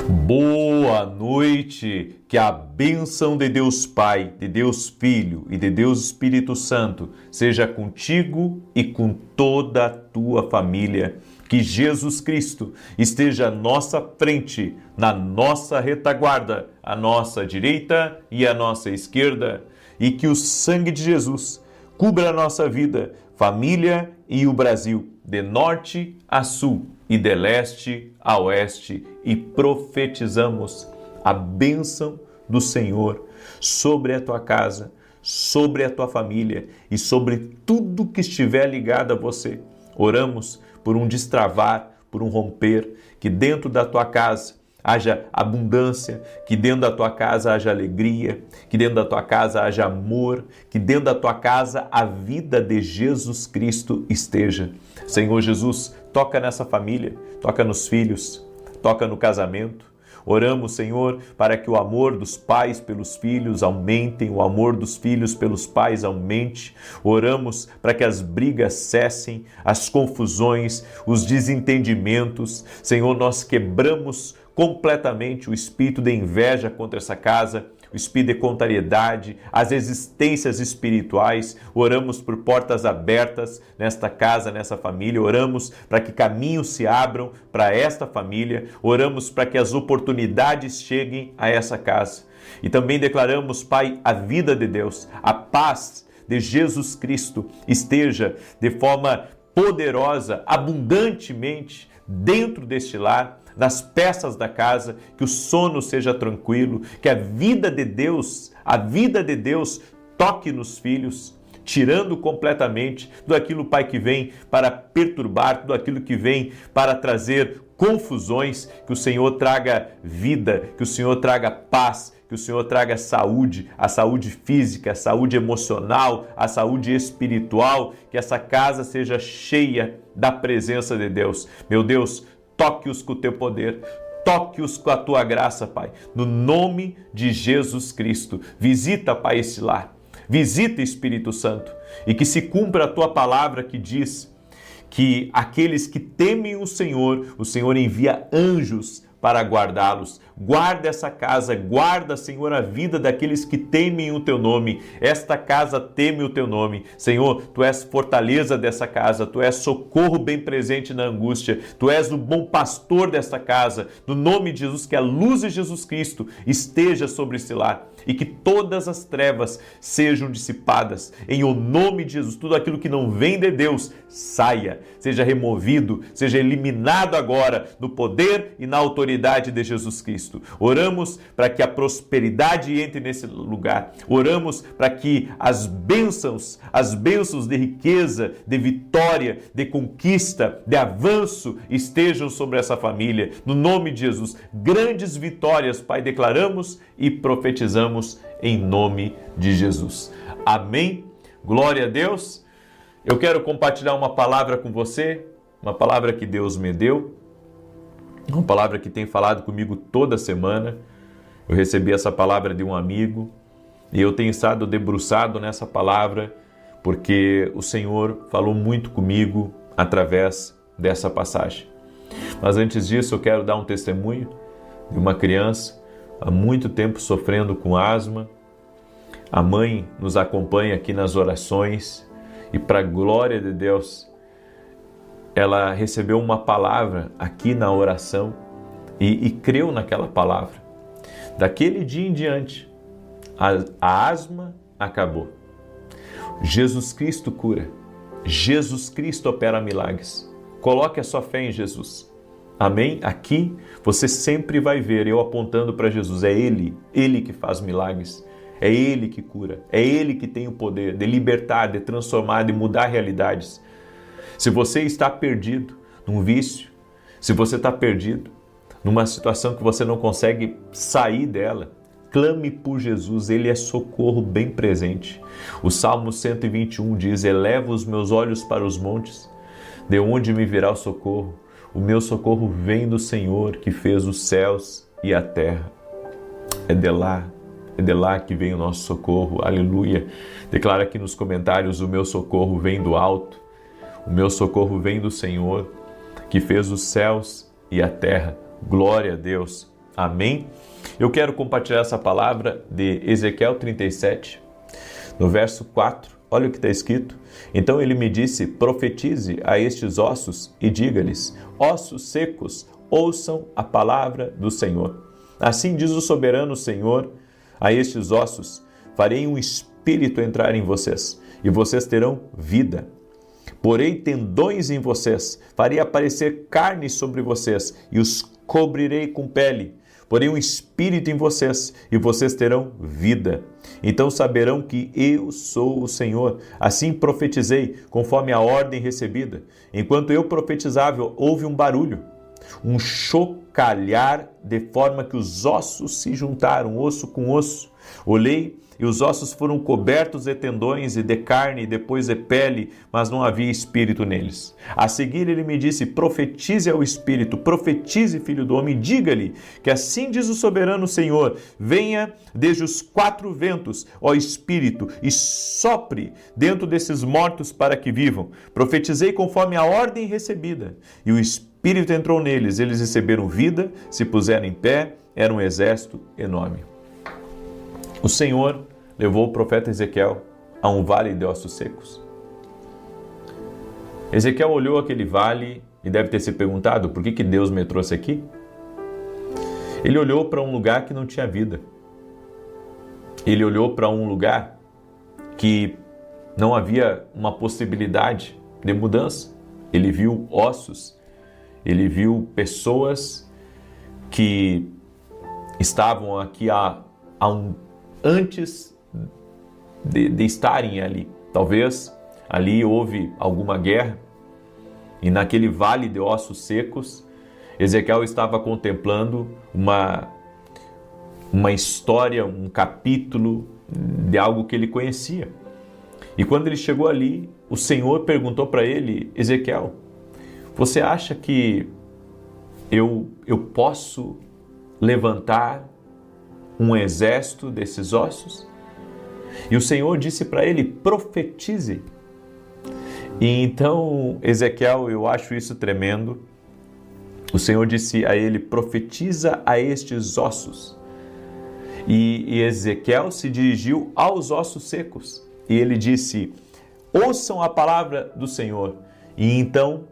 Boa noite, que a bênção de Deus Pai, de Deus Filho e de Deus Espírito Santo seja contigo e com toda a tua família. Que Jesus Cristo esteja à nossa frente, na nossa retaguarda, à nossa direita e à nossa esquerda, e que o sangue de Jesus cubra a nossa vida, família e o Brasil, de norte a sul e de leste a oeste, e profetizamos a bênção do Senhor sobre a tua casa, sobre a tua família e sobre tudo que estiver ligado a você. Oramos por um destravar, por um romper, que dentro da tua casa haja abundância, que dentro da tua casa haja alegria, que dentro da tua casa haja amor, que dentro da tua casa a vida de Jesus Cristo esteja. Senhor Jesus, toca nessa família, toca nos filhos, toca no casamento. Oramos, Senhor, para que o amor dos pais pelos filhos aumentem, o amor dos filhos pelos pais aumente. Oramos para que as brigas cessem, as confusões, os desentendimentos. Senhor, nós quebramos completamente o espírito de inveja contra essa casa, o espírito de contrariedade, as existências espirituais. Oramos por portas abertas nesta casa, nessa família. Oramos para que caminhos se abram para esta família. Oramos para que as oportunidades cheguem a essa casa. E também declaramos, Pai, a vida de Deus, a paz de Jesus Cristo esteja de forma poderosa, abundantemente dentro deste lar, nas peças da casa, que o sono seja tranquilo, que a vida de Deus toque nos filhos, tirando completamente tudo aquilo, Pai, que vem para perturbar, tudo aquilo que vem para trazer confusões, que o Senhor traga vida, que o Senhor traga paz, que o Senhor traga saúde, a saúde física, a saúde emocional, a saúde espiritual, que essa casa seja cheia da presença de Deus. Meu Deus, toque-os com o teu poder, toque-os com a tua graça, Pai, no nome de Jesus Cristo. Visita, Pai, esse lar, visita, Espírito Santo, e que se cumpra a tua palavra que diz que aqueles que temem o Senhor envia anjos para guardá-los. Guarda essa casa, guarda, Senhor, a vida daqueles que temem o teu nome. Esta casa teme o teu nome. Senhor, tu és fortaleza dessa casa, tu és socorro bem presente na angústia, tu és o bom pastor desta casa. No nome de Jesus, que a luz de Jesus Cristo esteja sobre esse lar e que todas as trevas sejam dissipadas. Em o nome de Jesus, tudo aquilo que não vem de Deus saia, seja removido, seja eliminado agora no poder e na autoridade de Jesus Cristo. Oramos para que a prosperidade entre nesse lugar. Oramos para que as bênçãos de riqueza, de vitória, de conquista, de avanço estejam sobre essa família. No nome de Jesus, grandes vitórias, Pai, declaramos e profetizamos em nome de Jesus. Amém. Glória a Deus. Eu quero compartilhar uma palavra com você, uma palavra que Deus me deu. Uma palavra que tem falado comigo toda semana. Eu recebi essa palavra de um amigo e eu tenho estado debruçado nessa palavra porque o Senhor falou muito comigo através dessa passagem. Mas antes disso, eu quero dar um testemunho de uma criança há muito tempo sofrendo com asma. A mãe nos acompanha aqui nas orações e, para a glória de Deus, ela recebeu uma palavra aqui na oração e creu naquela palavra. Daquele dia em diante, a asma acabou. Jesus Cristo cura. Jesus Cristo opera milagres. Coloque a sua fé em Jesus. Amém? Aqui você sempre vai ver eu apontando para Jesus. É Ele que faz milagres. É Ele que cura. É Ele que tem o poder de libertar, de transformar, de mudar realidades. Se você está perdido num vício, se você está perdido numa situação que você não consegue sair dela, clame por Jesus, Ele é socorro bem presente. O Salmo 121 diz: eleva os meus olhos para os montes, de onde me virá o socorro? O meu socorro vem do Senhor, que fez os céus e a terra. É de lá que vem o nosso socorro, aleluia. Declara aqui nos comentários: o meu socorro vem do alto. O meu socorro vem do Senhor, que fez os céus e a terra. Glória a Deus. Amém? Eu quero compartilhar essa palavra de Ezequiel 37, no verso 4. Olha o que está escrito. Então ele me disse, profetize a estes ossos e diga-lhes, ossos secos, ouçam a palavra do Senhor. Assim diz o soberano Senhor a estes ossos, farei um espírito entrar em vocês, e vocês terão vida. Porei tendões em vocês, farei aparecer carne sobre vocês, e os cobrirei com pele. Porei um espírito em vocês, e vocês terão vida. Então saberão que eu sou o Senhor. Assim profetizei, conforme a ordem recebida. Enquanto eu profetizava, houve um barulho, um chocalhar, de forma que os ossos se juntaram, osso com osso. Olhei, e os ossos foram cobertos de tendões e de carne, e depois de pele, mas não havia espírito neles. A seguir ele me disse, profetize ao espírito, profetize, filho do homem, diga-lhe que assim diz o soberano Senhor, venha desde os 4 ventos, ó espírito, e sopre dentro desses mortos para que vivam. Profetizei conforme a ordem recebida, e o espírito entrou neles, eles receberam vida, se puseram em pé, era um exército enorme. O Senhor levou o profeta Ezequiel a um vale de ossos secos. Ezequiel olhou aquele vale e deve ter se perguntado, por que Deus me trouxe aqui? Ele olhou para um lugar que não tinha vida. Ele olhou para um lugar que não havia uma possibilidade de mudança. Ele viu ossos, ele viu pessoas que estavam aqui antes de estarem ali. Talvez ali houve alguma guerra e naquele vale de ossos secos, Ezequiel estava contemplando uma história, um capítulo de algo que ele conhecia. E quando ele chegou ali, o Senhor perguntou para ele, Ezequiel, você acha que eu posso levantar um exército desses ossos? E o Senhor disse para ele, profetize. E então, Ezequiel, eu acho isso tremendo. O Senhor disse a ele, profetiza a estes ossos. E Ezequiel se dirigiu aos ossos secos. E ele disse, ouçam a palavra do Senhor. E então,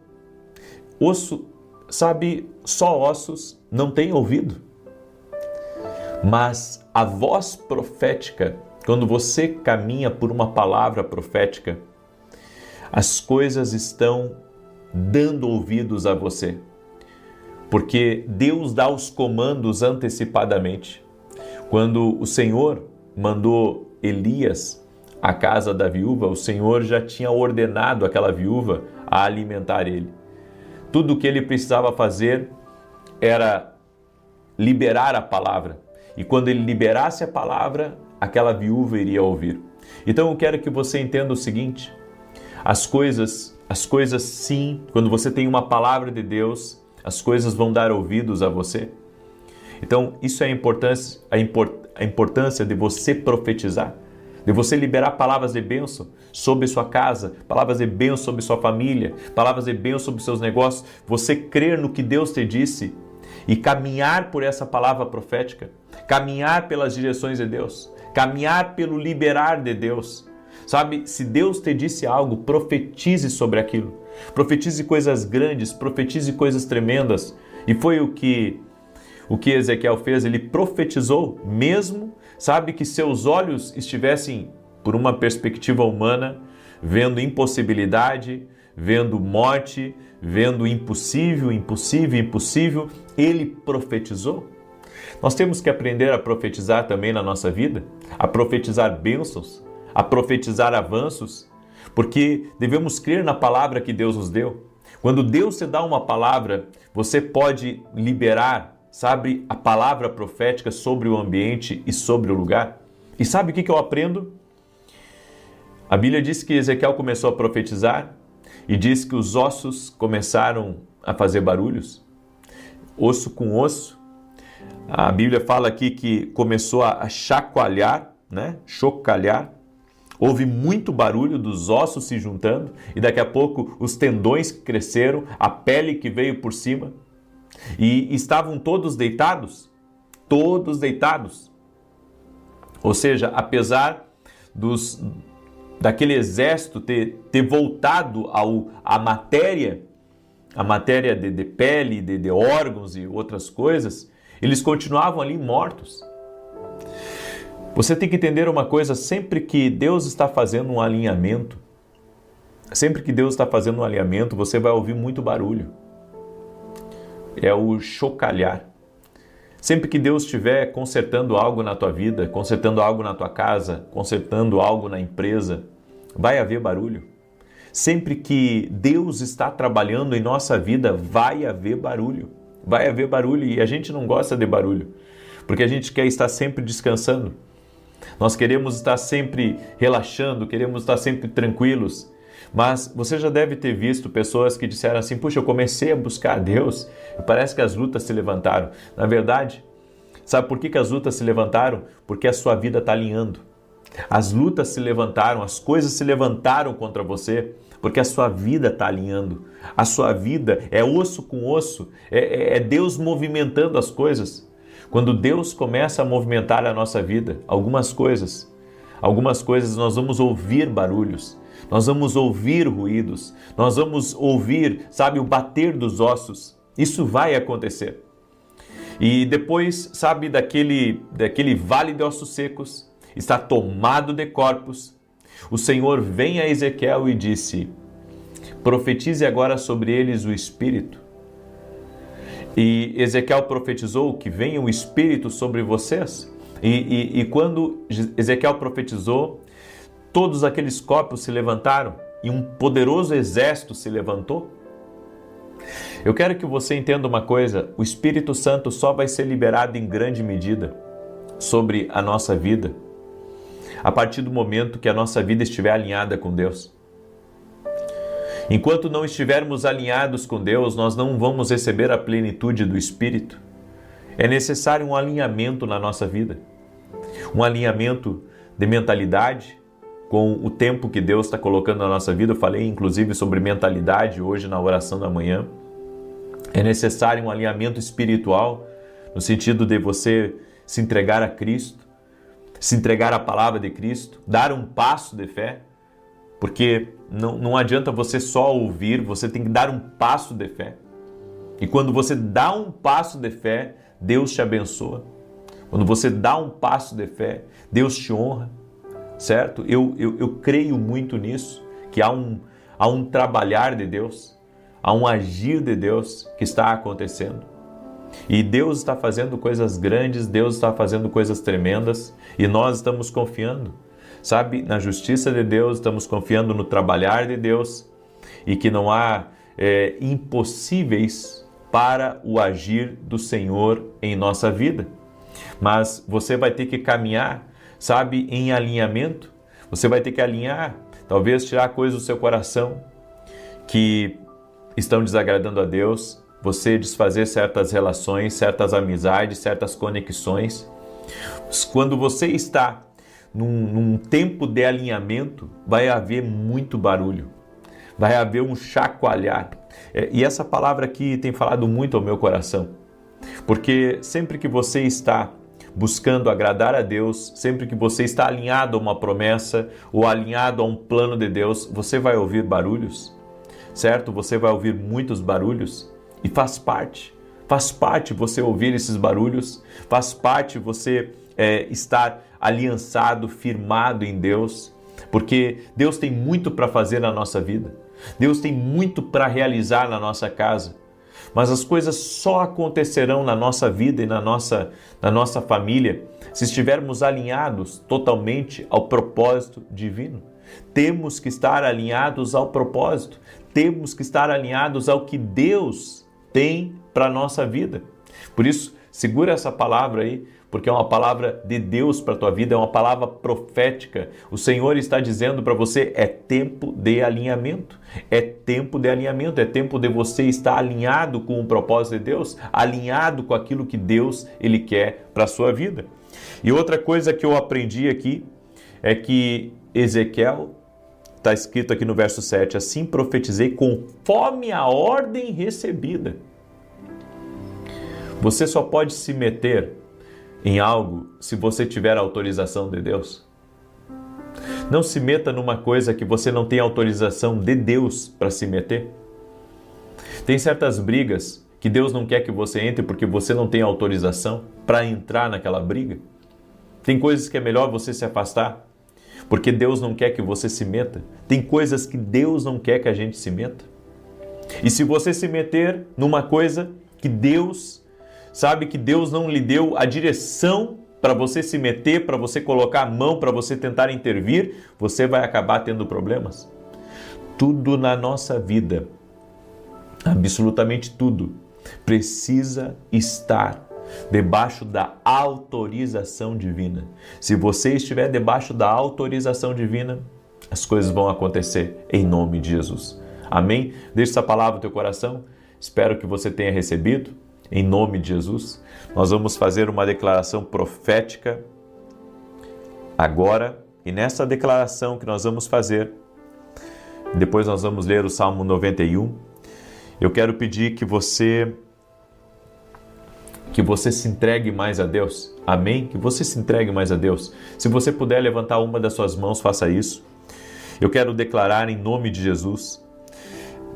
só ossos não têm ouvido. Mas a voz profética, quando você caminha por uma palavra profética, as coisas estão dando ouvidos a você. Porque Deus dá os comandos antecipadamente. Quando o Senhor mandou Elias à casa da viúva, o Senhor já tinha ordenado aquela viúva a alimentar ele. Tudo o que ele precisava fazer era liberar a palavra. E quando ele liberasse a palavra, aquela viúva iria ouvir. Então eu quero que você entenda o seguinte, as coisas sim, quando você tem uma palavra de Deus, as coisas vão dar ouvidos a você. Então isso é a importância de você profetizar, de você liberar palavras de bênção sobre sua casa, palavras de bênção sobre sua família, palavras de bênção sobre seus negócios, você crer no que Deus te disse e caminhar por essa palavra profética, caminhar pelas direções de Deus, caminhar pelo liberar de Deus. Sabe, se Deus te disse algo, profetize sobre aquilo. Profetize coisas grandes, profetize coisas tremendas. E foi o que Ezequiel fez, ele profetizou mesmo, sabe, que seus olhos estivessem, por uma perspectiva humana, vendo impossibilidade, vendo morte, vendo impossível, ele profetizou. Nós temos que aprender a profetizar também na nossa vida, a profetizar bênçãos, a profetizar avanços, porque devemos crer na palavra que Deus nos deu. Quando Deus te dá uma palavra, você pode liberar, sabe, a palavra profética sobre o ambiente e sobre o lugar. E sabe o que eu aprendo? A Bíblia diz que Ezequiel começou a profetizar e diz que os ossos começaram a fazer barulhos, osso com osso. A Bíblia fala aqui que começou a chacoalhar, né? Chocalhar. Houve muito barulho dos ossos se juntando e daqui a pouco os tendões que cresceram, a pele que veio por cima e estavam todos deitados. todos deitados. Ou seja, apesar daquele exército ter voltado à matéria, de pele, de órgãos e outras coisas, eles continuavam ali mortos. Você tem que entender uma coisa: sempre que Deus está fazendo um alinhamento, você vai ouvir muito barulho. É o chocalhar. Sempre que Deus estiver consertando algo na tua vida, consertando algo na tua casa, consertando algo na empresa, vai haver barulho. Sempre que Deus está trabalhando em nossa vida, vai haver barulho. Vai haver barulho, e a gente não gosta de barulho, porque a gente quer estar sempre descansando. Nós queremos estar sempre relaxando, queremos estar sempre tranquilos. Mas você já deve ter visto pessoas que disseram assim: puxa, eu comecei a buscar a Deus e parece que as lutas se levantaram. Na verdade, sabe por que as lutas se levantaram? Porque a sua vida está alinhando. As lutas se levantaram, as coisas se levantaram contra você, porque a sua vida está alinhando. A sua vida é osso com osso, é Deus movimentando as coisas. Quando Deus começa a movimentar a nossa vida, algumas coisas nós vamos ouvir barulhos, nós vamos ouvir ruídos, nós vamos ouvir, sabe, o bater dos ossos. Isso vai acontecer. E depois, sabe, daquele vale de ossos secos, está tomado de corpos, o Senhor vem a Ezequiel e disse: profetize agora sobre eles o Espírito. E Ezequiel profetizou que venha o Espírito sobre vocês. E quando Ezequiel profetizou, todos aqueles corpos se levantaram e um poderoso exército se levantou. Eu quero que você entenda uma coisa: o Espírito Santo só vai ser liberado em grande medida sobre a nossa vida a partir do momento que a nossa vida estiver alinhada com Deus. Enquanto não estivermos alinhados com Deus, nós não vamos receber a plenitude do Espírito. É necessário um alinhamento na nossa vida, um alinhamento de mentalidade com o tempo que Deus está colocando na nossa vida. Eu falei inclusive sobre mentalidade hoje na oração da manhã. É necessário um alinhamento espiritual, no sentido de você se entregar a Cristo, se entregar à palavra de Cristo, dar um passo de fé, porque não adianta você só ouvir, você tem que dar um passo de fé. E quando você dá um passo de fé, Deus te abençoa. Quando você dá um passo de fé, Deus te honra, certo? Eu creio muito nisso, que há um trabalhar de Deus, há um agir de Deus que está acontecendo. E Deus está fazendo coisas grandes, Deus está fazendo coisas tremendas, e nós estamos confiando, sabe, na justiça de Deus, estamos confiando no trabalhar de Deus, e que não há impossíveis para o agir do Senhor em nossa vida. Mas você vai ter que caminhar, sabe, em alinhamento. Você vai ter que alinhar, talvez tirar coisas do seu coração que estão desagradando a Deus, você desfazer certas relações, certas amizades, certas conexões. Quando você está num tempo de alinhamento, vai haver muito barulho, vai haver um chacoalhar. E essa palavra aqui tem falado muito ao meu coração, porque sempre que você está buscando agradar a Deus, sempre que você está alinhado a uma promessa ou alinhado a um plano de Deus, você vai ouvir barulhos, certo? Você vai ouvir muitos barulhos. E faz parte você ouvir esses barulhos, faz parte você estar aliançado, firmado em Deus, porque Deus tem muito para fazer na nossa vida, Deus tem muito para realizar na nossa casa, mas as coisas só acontecerão na nossa vida e na nossa família se estivermos alinhados totalmente ao propósito divino. Temos que estar alinhados ao propósito, temos que estar alinhados ao que Deus tem para a nossa vida. Por isso, segura essa palavra aí, porque é uma palavra de Deus para a tua vida, é uma palavra profética. O Senhor está dizendo para você: é tempo de alinhamento, é tempo de alinhamento, é tempo de você estar alinhado com o propósito de Deus, alinhado com aquilo que Deus Ele quer para a sua vida. E outra coisa que eu aprendi aqui é que Ezequiel, está escrito aqui no verso 7, assim profetizei conforme a ordem recebida. Você só pode se meter em algo se você tiver a autorização de Deus. Não se meta numa coisa que você não tem autorização de Deus para se meter. Tem certas brigas que Deus não quer que você entre porque você não tem autorização para entrar naquela briga. Tem coisas que é melhor você se afastar porque Deus não quer que você se meta. Tem coisas que Deus não quer que a gente se meta. E se você se meter numa coisa que Deus sabe que Deus não lhe deu a direção para você se meter, para você colocar a mão, para você tentar intervir, você vai acabar tendo problemas. Tudo na nossa vida, absolutamente tudo, precisa estar debaixo da autorização divina. Se você estiver debaixo da autorização divina, as coisas vão acontecer em nome de Jesus. Amém? Deixa essa palavra no teu coração. Espero que você tenha recebido. Em nome de Jesus, nós vamos fazer uma declaração profética agora. E nessa declaração que nós vamos fazer, depois nós vamos ler o Salmo 91. Eu quero pedir que você se entregue mais a Deus. Amém? Que você se entregue mais a Deus. Se você puder levantar uma das suas mãos, faça isso. Eu quero declarar em nome de Jesus.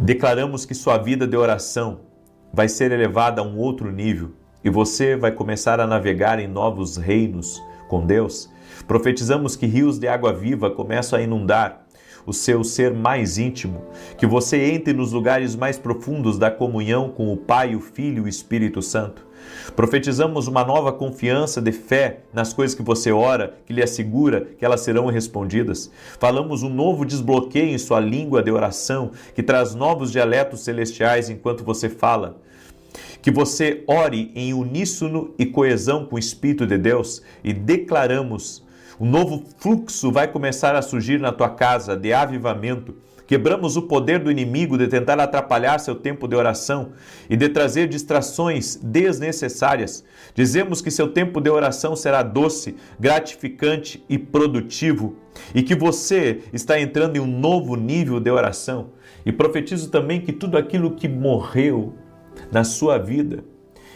Declaramos que sua vida de oração vai ser elevada a um outro nível e você vai começar a navegar em novos reinos com Deus. Profetizamos que rios de água viva começam a inundar o seu ser mais íntimo, que você entre nos lugares mais profundos da comunhão com o Pai, o Filho e o Espírito Santo. Profetizamos uma nova confiança de fé nas coisas que você ora, que lhe assegura que elas serão respondidas. Falamos um novo desbloqueio em sua língua de oração, que traz novos dialetos celestiais enquanto você fala. Que você ore em uníssono e coesão com o Espírito de Deus e declaramos um novo fluxo vai começar a surgir na tua casa de avivamento. Quebramos o poder do inimigo de tentar atrapalhar seu tempo de oração e de trazer distrações desnecessárias. Dizemos que seu tempo de oração será doce, gratificante e produtivo e que você está entrando em um novo nível de oração. E profetizo também que tudo aquilo que morreu na sua vida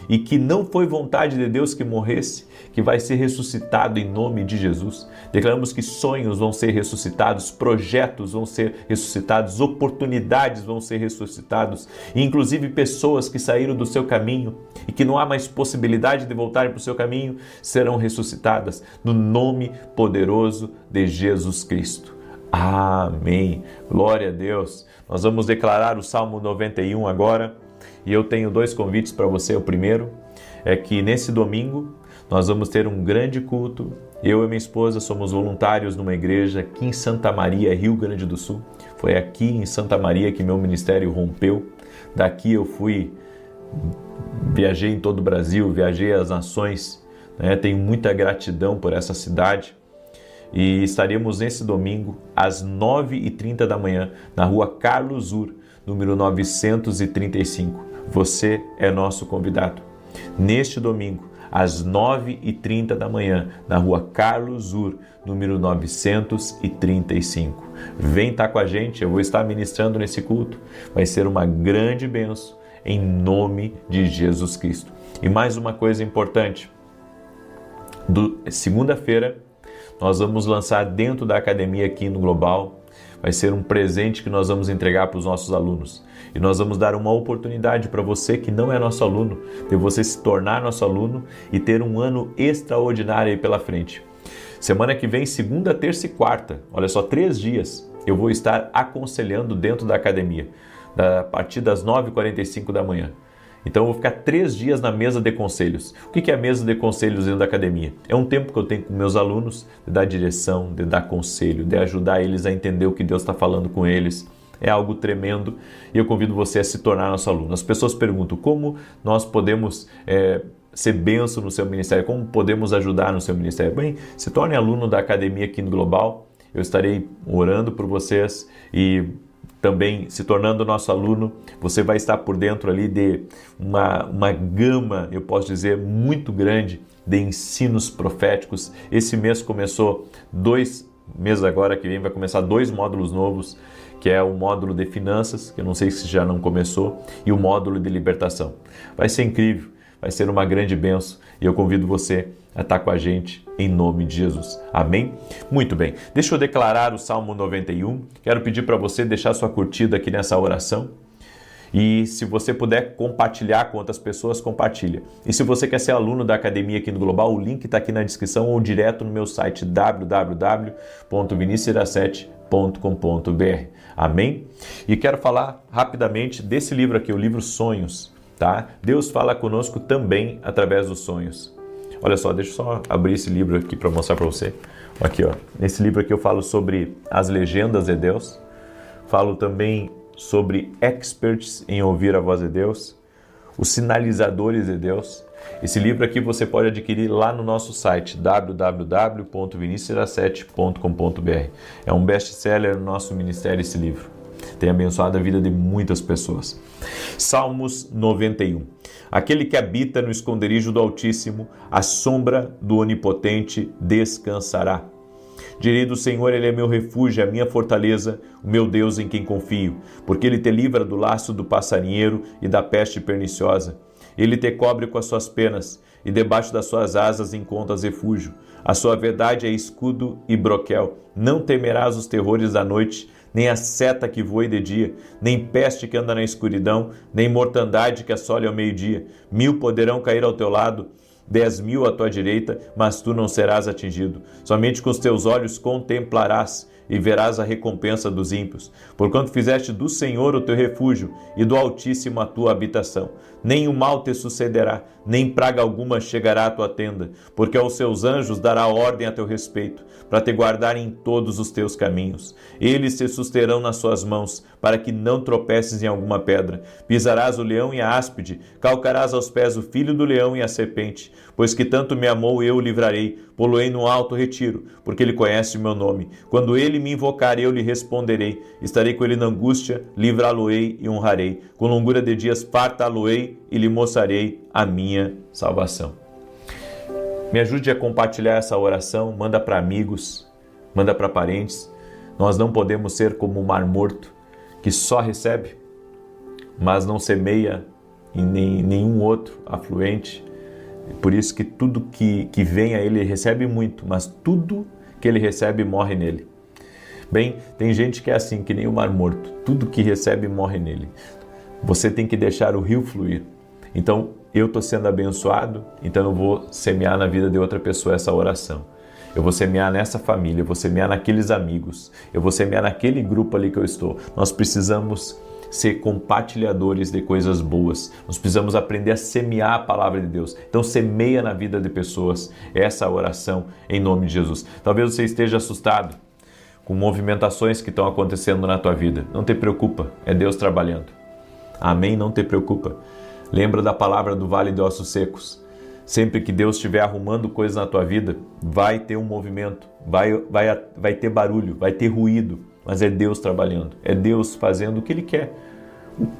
e que não foi vontade de Deus que morresse, que vai ser ressuscitado em nome de Jesus. Declaramos que sonhos vão ser ressuscitados, projetos vão ser ressuscitados, oportunidades vão ser ressuscitados, e inclusive pessoas que saíram do seu caminho e que não há mais possibilidade de voltarem para o seu caminho, serão ressuscitadas no nome poderoso de Jesus Cristo. Amém. Glória a Deus. Nós vamos declarar o Salmo 91 agora. E eu tenho dois convites para você. O primeiro é que nesse domingo nós vamos ter um grande culto. Eu e minha esposa somos voluntários numa igreja aqui em Santa Maria, Rio Grande do Sul. Foi aqui em Santa Maria que meu ministério rompeu. Daqui eu viajei em todo o Brasil, viajei às nações. Tenho muita gratidão por essa cidade. E estaremos nesse domingo às 9h30 da manhã na rua Carlos Ur, número 935. Você é nosso convidado. Neste domingo, às 9h30 da manhã, na rua Carlos Ur, número 935. Vem estar com a gente, eu vou estar ministrando nesse culto. Vai ser uma grande bênção, em nome de Jesus Cristo. E mais uma coisa importante. Segunda-feira, nós vamos lançar dentro da academia aqui no Global. Vai ser um presente que nós vamos entregar para os nossos alunos. E nós vamos dar uma oportunidade para você que não é nosso aluno, de você se tornar nosso aluno e ter um ano extraordinário aí pela frente. Semana que vem, segunda, terça e quarta, olha só, 3 dias, eu vou estar aconselhando dentro da academia, a partir das 9h45 da manhã. Então eu vou ficar 3 dias na mesa de conselhos. O que é a mesa de conselhos dentro da academia? É um tempo que eu tenho com meus alunos de dar direção, de dar conselho, de ajudar eles a entender o que Deus está falando com eles. É algo tremendo e eu convido você a se tornar nosso aluno. As pessoas perguntam como nós podemos ser bênção no seu ministério, como podemos ajudar no seu ministério. Bem, se torne aluno da academia aqui no Global. Eu estarei orando por vocês e também se tornando nosso aluno, você vai estar por dentro ali de uma gama, eu posso dizer, muito grande de ensinos proféticos. Esse mês começou 2 meses agora que vem, vai começar 2 módulos novos, que é o módulo de finanças, que eu não sei se já não começou, e o módulo de libertação. Vai ser incrível. vai ser uma grande bênção e eu convido você a estar com a gente em nome de Jesus. Amém? Muito bem. Deixa eu declarar o Salmo 91. Quero pedir para você deixar sua curtida aqui nessa oração. E se você puder compartilhar com outras pessoas, compartilha. E se você quer ser aluno da Academia aqui no Global, o link está aqui na descrição ou direto no meu site www.vinicius17.com.br. Amém? E quero falar rapidamente desse livro aqui, o livro Sonhos, tá? Deus fala conosco também através dos sonhos. Olha só, deixa eu só abrir esse livro aqui para mostrar para você. Aqui, ó. Nesse livro aqui eu falo sobre as legendas de Deus. Falo também sobre experts em ouvir a voz de Deus, os sinalizadores de Deus. Esse livro aqui você pode adquirir lá no nosso site www.vinicius17.com.br. É um best-seller no nosso ministério esse livro. Tem abençoado a vida de muitas pessoas. Salmos 91. Aquele que habita no esconderijo do Altíssimo, à sombra do Onipotente descansará. Direi do Senhor, Ele é meu refúgio, a minha fortaleza, o meu Deus em quem confio, porque Ele te livra do laço do passarinheiro e da peste perniciosa. Ele te cobre com as suas penas, e debaixo das suas asas encontras refúgio. A sua verdade é escudo e broquel. Não temerás os terrores da noite, nem a seta que voe de dia, nem peste que anda na escuridão, nem mortandade que assole ao meio-dia. 1000 poderão cair ao teu lado, 10.000 à tua direita, mas tu não serás atingido. Somente com os teus olhos contemplarás e verás a recompensa dos ímpios. Porquanto fizeste do Senhor o teu refúgio e do Altíssimo a tua habitação. Nem o mal te sucederá, nem praga alguma chegará à tua tenda, porque aos seus anjos dará ordem a teu respeito, para te guardarem em todos os teus caminhos. Eles te susterão nas suas mãos, para que não tropeces em alguma pedra. Pisarás o leão e a áspide, calcarás aos pés o filho do leão e a serpente. Pois que tanto me amou, eu o livrarei, pô-lo-ei no alto retiro, porque ele conhece o meu nome. Quando ele me invocar, eu lhe responderei. Estarei com ele na angústia, livrá-lo-ei e honrarei. Com longura de dias fartá-lo-ei e lhe mostrarei a minha salvação. Me ajude a compartilhar essa oração, manda para amigos, manda para parentes. Nós não podemos ser como o mar morto, que só recebe, mas não semeia em nenhum outro afluente. Por isso que tudo que vem a ele recebe muito, mas tudo que ele recebe morre nele. Bem, tem gente que é assim, que nem o mar morto. Tudo que recebe morre nele. Você tem que deixar o rio fluir. Então, eu estou sendo abençoado, então eu vou semear na vida de outra pessoa essa oração. Eu vou semear nessa família, eu vou semear naqueles amigos, eu vou semear naquele grupo ali que eu estou. Nós precisamos ser compartilhadores de coisas boas. Nós precisamos aprender a semear a palavra de Deus. Então semeia na vida de pessoas essa oração em nome de Jesus. Talvez você esteja assustado com movimentações que estão acontecendo na tua vida. Não te preocupa, é Deus trabalhando. Amém? Não te preocupa. Lembra da palavra do Vale de Ossos Secos. Sempre que Deus estiver arrumando coisas na tua vida, vai ter um movimento, vai ter barulho, vai ter ruído, mas é Deus trabalhando, é Deus fazendo o que Ele quer,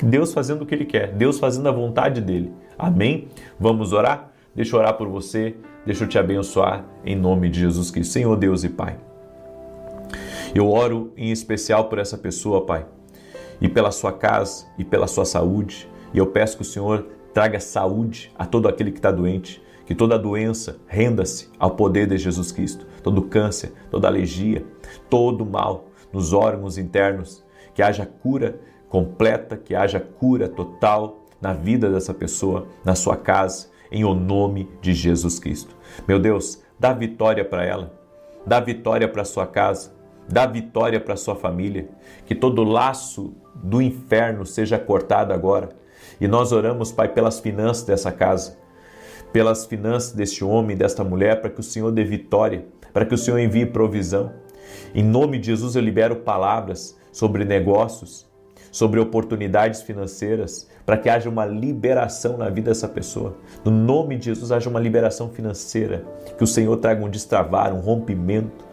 Deus fazendo o que Ele quer, Deus fazendo a vontade dEle. Amém? Vamos orar? Deixa eu orar por você, deixa eu te abençoar em nome de Jesus Cristo. Senhor Deus e Pai, eu oro em especial por essa pessoa, Pai, e pela sua casa e pela sua saúde, e eu peço que o Senhor traga saúde a todo aquele que está doente, que toda doença renda-se ao poder de Jesus Cristo, todo câncer, toda alergia, todo mal nos órgãos internos, que haja cura completa, que haja cura total na vida dessa pessoa, na sua casa, em o nome de Jesus Cristo. Meu Deus, dá vitória para ela, dá vitória para sua casa, dá vitória para sua família, que todo laço do inferno seja cortado agora. E nós oramos, Pai, pelas finanças dessa casa, pelas finanças deste homem, desta mulher, para que o Senhor dê vitória, para que o Senhor envie provisão. Em nome de Jesus eu libero palavras sobre negócios, sobre oportunidades financeiras, para que haja uma liberação na vida dessa pessoa. No nome de Jesus haja uma liberação financeira, que o Senhor traga um destravar, um rompimento,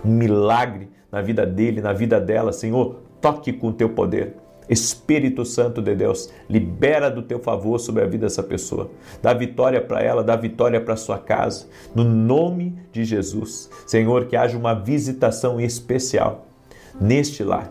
um milagre na vida dele, na vida dela. Senhor, toque com o teu poder. Espírito Santo de Deus, libera do teu favor sobre a vida dessa pessoa. Dá vitória para ela, dá vitória para sua casa. No nome de Jesus, Senhor, que haja uma visitação especial neste lar.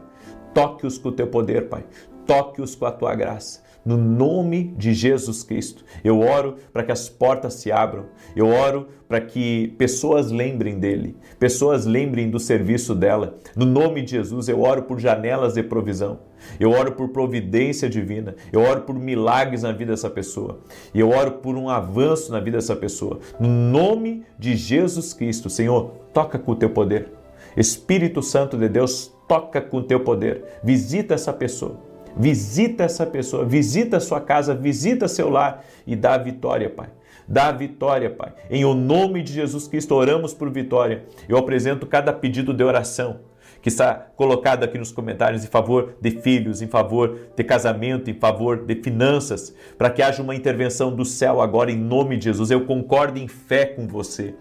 Toque-os com o teu poder, Pai. Toque-os com a tua graça. No nome de Jesus Cristo, eu oro para que as portas se abram, eu oro para que pessoas lembrem dele, pessoas lembrem do serviço dela. No nome de Jesus, eu oro por janelas de provisão, eu oro por providência divina, eu oro por milagres na vida dessa pessoa, e eu oro por um avanço na vida dessa pessoa. No nome de Jesus Cristo, Senhor, toca com o teu poder. Espírito Santo de Deus, toca com o teu poder, visita essa pessoa. Visita essa pessoa, visita a sua casa, visita seu lar e dá vitória, Pai. Dá vitória, Pai. Em o nome de Jesus Cristo, oramos por vitória. Eu apresento cada pedido de oração que está colocado aqui nos comentários em favor de filhos, em favor de casamento, em favor de finanças, para que haja uma intervenção do céu agora em nome de Jesus. Eu concordo em fé com você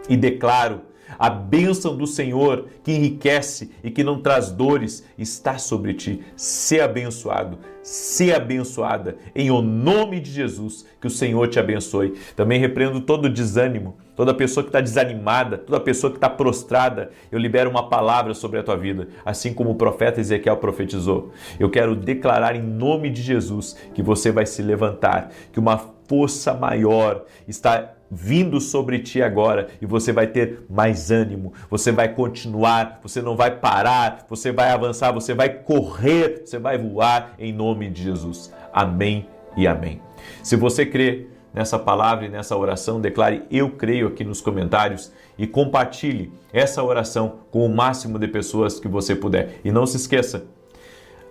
e declaro: a bênção do Senhor que enriquece e que não traz dores está sobre ti. Sê abençoado, sê abençoada, em o nome de Jesus, que o Senhor te abençoe. Também repreendo todo desânimo, toda pessoa que está desanimada, toda pessoa que está prostrada. Eu libero uma palavra sobre a tua vida, assim como o profeta Ezequiel profetizou. Eu quero declarar em nome de Jesus que você vai se levantar, que uma força maior está vindo sobre ti agora e você vai ter mais ânimo, você vai continuar, você não vai parar, você vai avançar, você vai correr, você vai voar em nome de Jesus. Amém e amém. Se você crê nessa palavra e nessa oração, declare eu creio aqui nos comentários e compartilhe essa oração com o máximo de pessoas que você puder. E não se esqueça,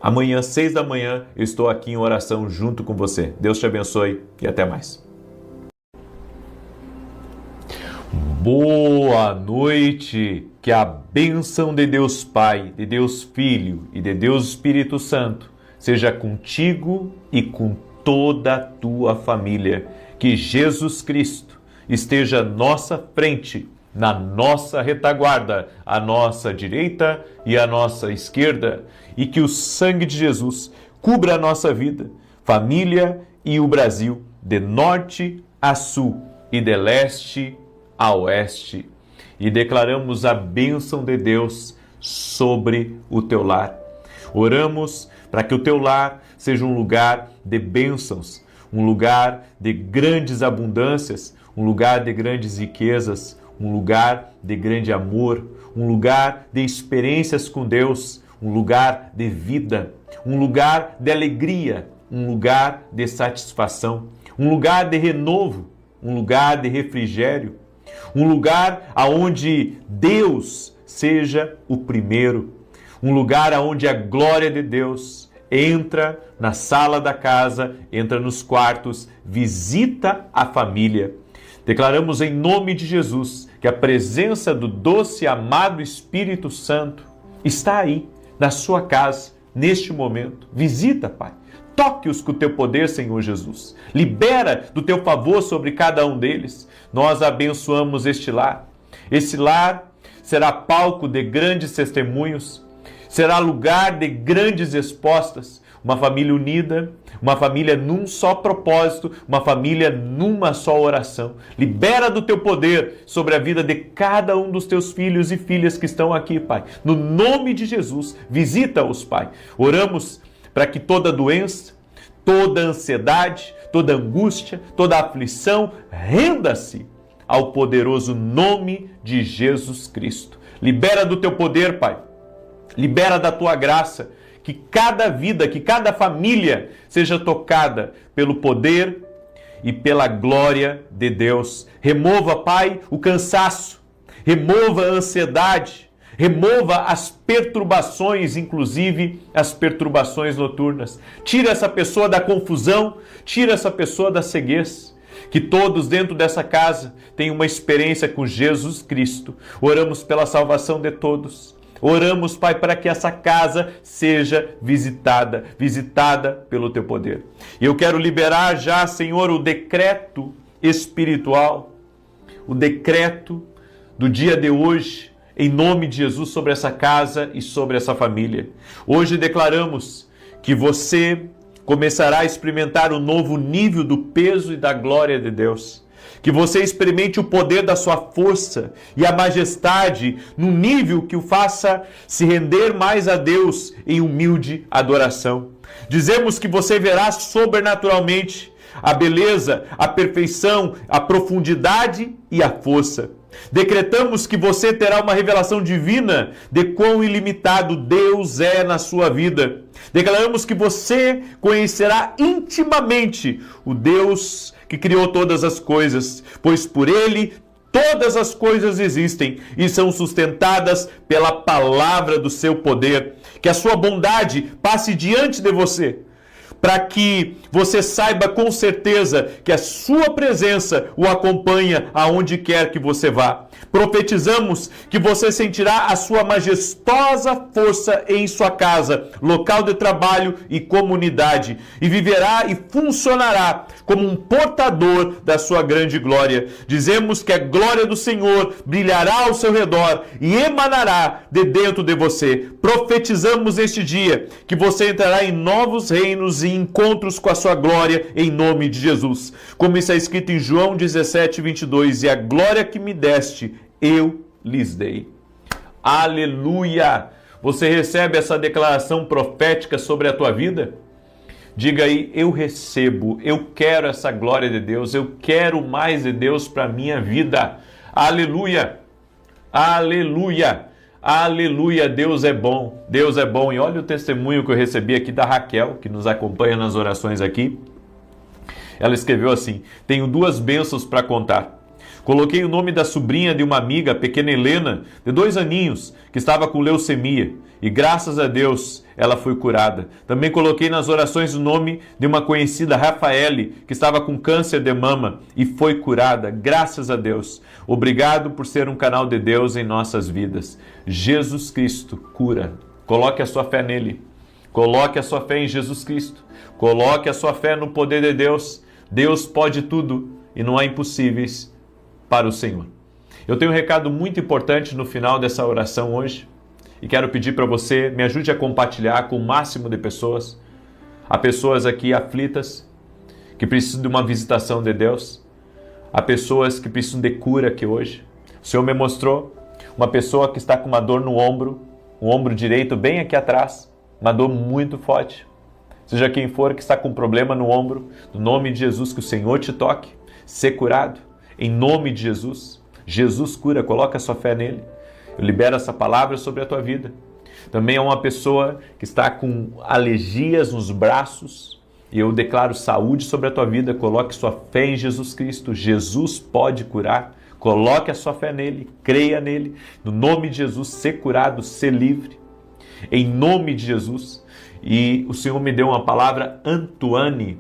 amanhã, 6 da manhã, eu estou aqui em oração junto com você. Deus te abençoe e até mais. Boa noite, que a bênção de Deus Pai, de Deus Filho e de Deus Espírito Santo seja contigo e com toda a tua família. Que Jesus Cristo esteja à nossa frente, na nossa retaguarda, à nossa direita e à nossa esquerda, e que o sangue de Jesus cubra a nossa vida, família e o Brasil, de norte a sul e de leste a oeste, e declaramos a bênção de Deus sobre o teu lar. Oramos para que o teu lar seja um lugar de bênçãos, um lugar de grandes abundâncias, um lugar de grandes riquezas, um lugar de grande amor, um lugar de experiências com Deus, um lugar de vida, um lugar de alegria, um lugar de satisfação, um lugar de renovo, um lugar de refrigério, um lugar aonde Deus seja o primeiro, um lugar aonde a glória de Deus entra na sala da casa, entra nos quartos, visita a família. Declaramos em nome de Jesus que a presença do doce e amado Espírito Santo está aí, na sua casa, neste momento. Visita, Pai. Toque-os com o teu poder, Senhor Jesus. Libera do teu favor sobre cada um deles. Nós abençoamos este lar. Esse lar será palco de grandes testemunhos, será lugar de grandes respostas. Uma família unida, uma família num só propósito, uma família numa só oração. Libera do teu poder sobre a vida de cada um dos teus filhos e filhas que estão aqui, Pai. No nome de Jesus, visita-os, Pai. Oramos para que toda doença, toda ansiedade, toda angústia, toda aflição renda-se ao poderoso nome de Jesus Cristo. Libera do teu poder, Pai. Libera da tua graça. Que cada vida, que cada família seja tocada pelo poder e pela glória de Deus. Remova, Pai, o cansaço, remova a ansiedade, remova as perturbações, inclusive as perturbações noturnas. Tira essa pessoa da confusão, tira essa pessoa da ceguez. Que todos dentro dessa casa tenham uma experiência com Jesus Cristo. Oramos pela salvação de todos. Oramos, Pai, para que essa casa seja visitada pelo teu poder. E eu quero liberar já, Senhor, o decreto espiritual, o decreto do dia de hoje, em nome de Jesus, sobre essa casa e sobre essa família. Hoje declaramos que você começará a experimentar um novo nível do peso e da glória de Deus. Que você experimente o poder da sua força e a majestade num nível que o faça se render mais a Deus em humilde adoração. Dizemos que você verá sobrenaturalmente a beleza, a perfeição, a profundidade e a força. Decretamos que você terá uma revelação divina de quão ilimitado Deus é na sua vida. Declaramos que você conhecerá intimamente o Deus que criou todas as coisas, pois por Ele todas as coisas existem e são sustentadas pela palavra do seu poder. Que a sua bondade passe diante de você, para que você saiba com certeza que a sua presença o acompanha aonde quer que você vá. Profetizamos que você sentirá a sua majestosa força em sua casa, local de trabalho e comunidade, e viverá e funcionará como um portador da sua grande glória. Dizemos que a glória do Senhor brilhará ao seu redor e emanará de dentro de você. Profetizamos este dia que você entrará em novos reinos e encontros com a sua glória em nome de Jesus. Como está escrito em João 17:22, e a glória que me deste, eu lhes dei. Aleluia! Você recebe essa declaração profética sobre a tua vida? Diga aí, eu recebo, eu quero essa glória de Deus, eu quero mais de Deus para a minha vida. Aleluia! Aleluia! Aleluia, Deus é bom, Deus é bom. E olha o testemunho que eu recebi aqui da Raquel, que nos acompanha nas orações aqui. Ela escreveu assim: tenho 2 bênçãos para contar. Coloquei o nome da sobrinha de uma amiga, a pequena Helena, de 2 aninhos, que estava com leucemia. E graças a Deus ela foi curada. Também coloquei nas orações o nome de uma conhecida, Rafaele, que estava com câncer de mama e foi curada. Graças a Deus. Obrigado por ser um canal de Deus em nossas vidas. Jesus Cristo cura. Coloque a sua fé nele. Coloque a sua fé em Jesus Cristo. Coloque a sua fé no poder de Deus. Deus pode tudo e não há impossíveis para o Senhor. Eu tenho um recado muito importante no final dessa oração hoje e quero pedir para você, me ajude a compartilhar com o máximo de pessoas. Há pessoas aqui aflitas que precisam de uma visitação de Deus. Há pessoas que precisam de cura aqui hoje. O Senhor me mostrou uma pessoa que está com uma dor no ombro, o ombro direito bem aqui atrás, uma dor muito forte. Seja quem for que está com problema no ombro, no nome de Jesus, que o Senhor te toque, ser curado. Em nome de Jesus, Jesus cura, coloca a sua fé nele. Eu libero essa palavra sobre a tua vida. Também é uma pessoa que está com alergias nos braços e eu declaro saúde sobre a tua vida. Coloque sua fé em Jesus Cristo. Jesus pode curar. Coloque a sua fé nele, creia nele. No nome de Jesus, ser curado, ser livre. Em nome de Jesus. E o Senhor me deu uma palavra, Antoine.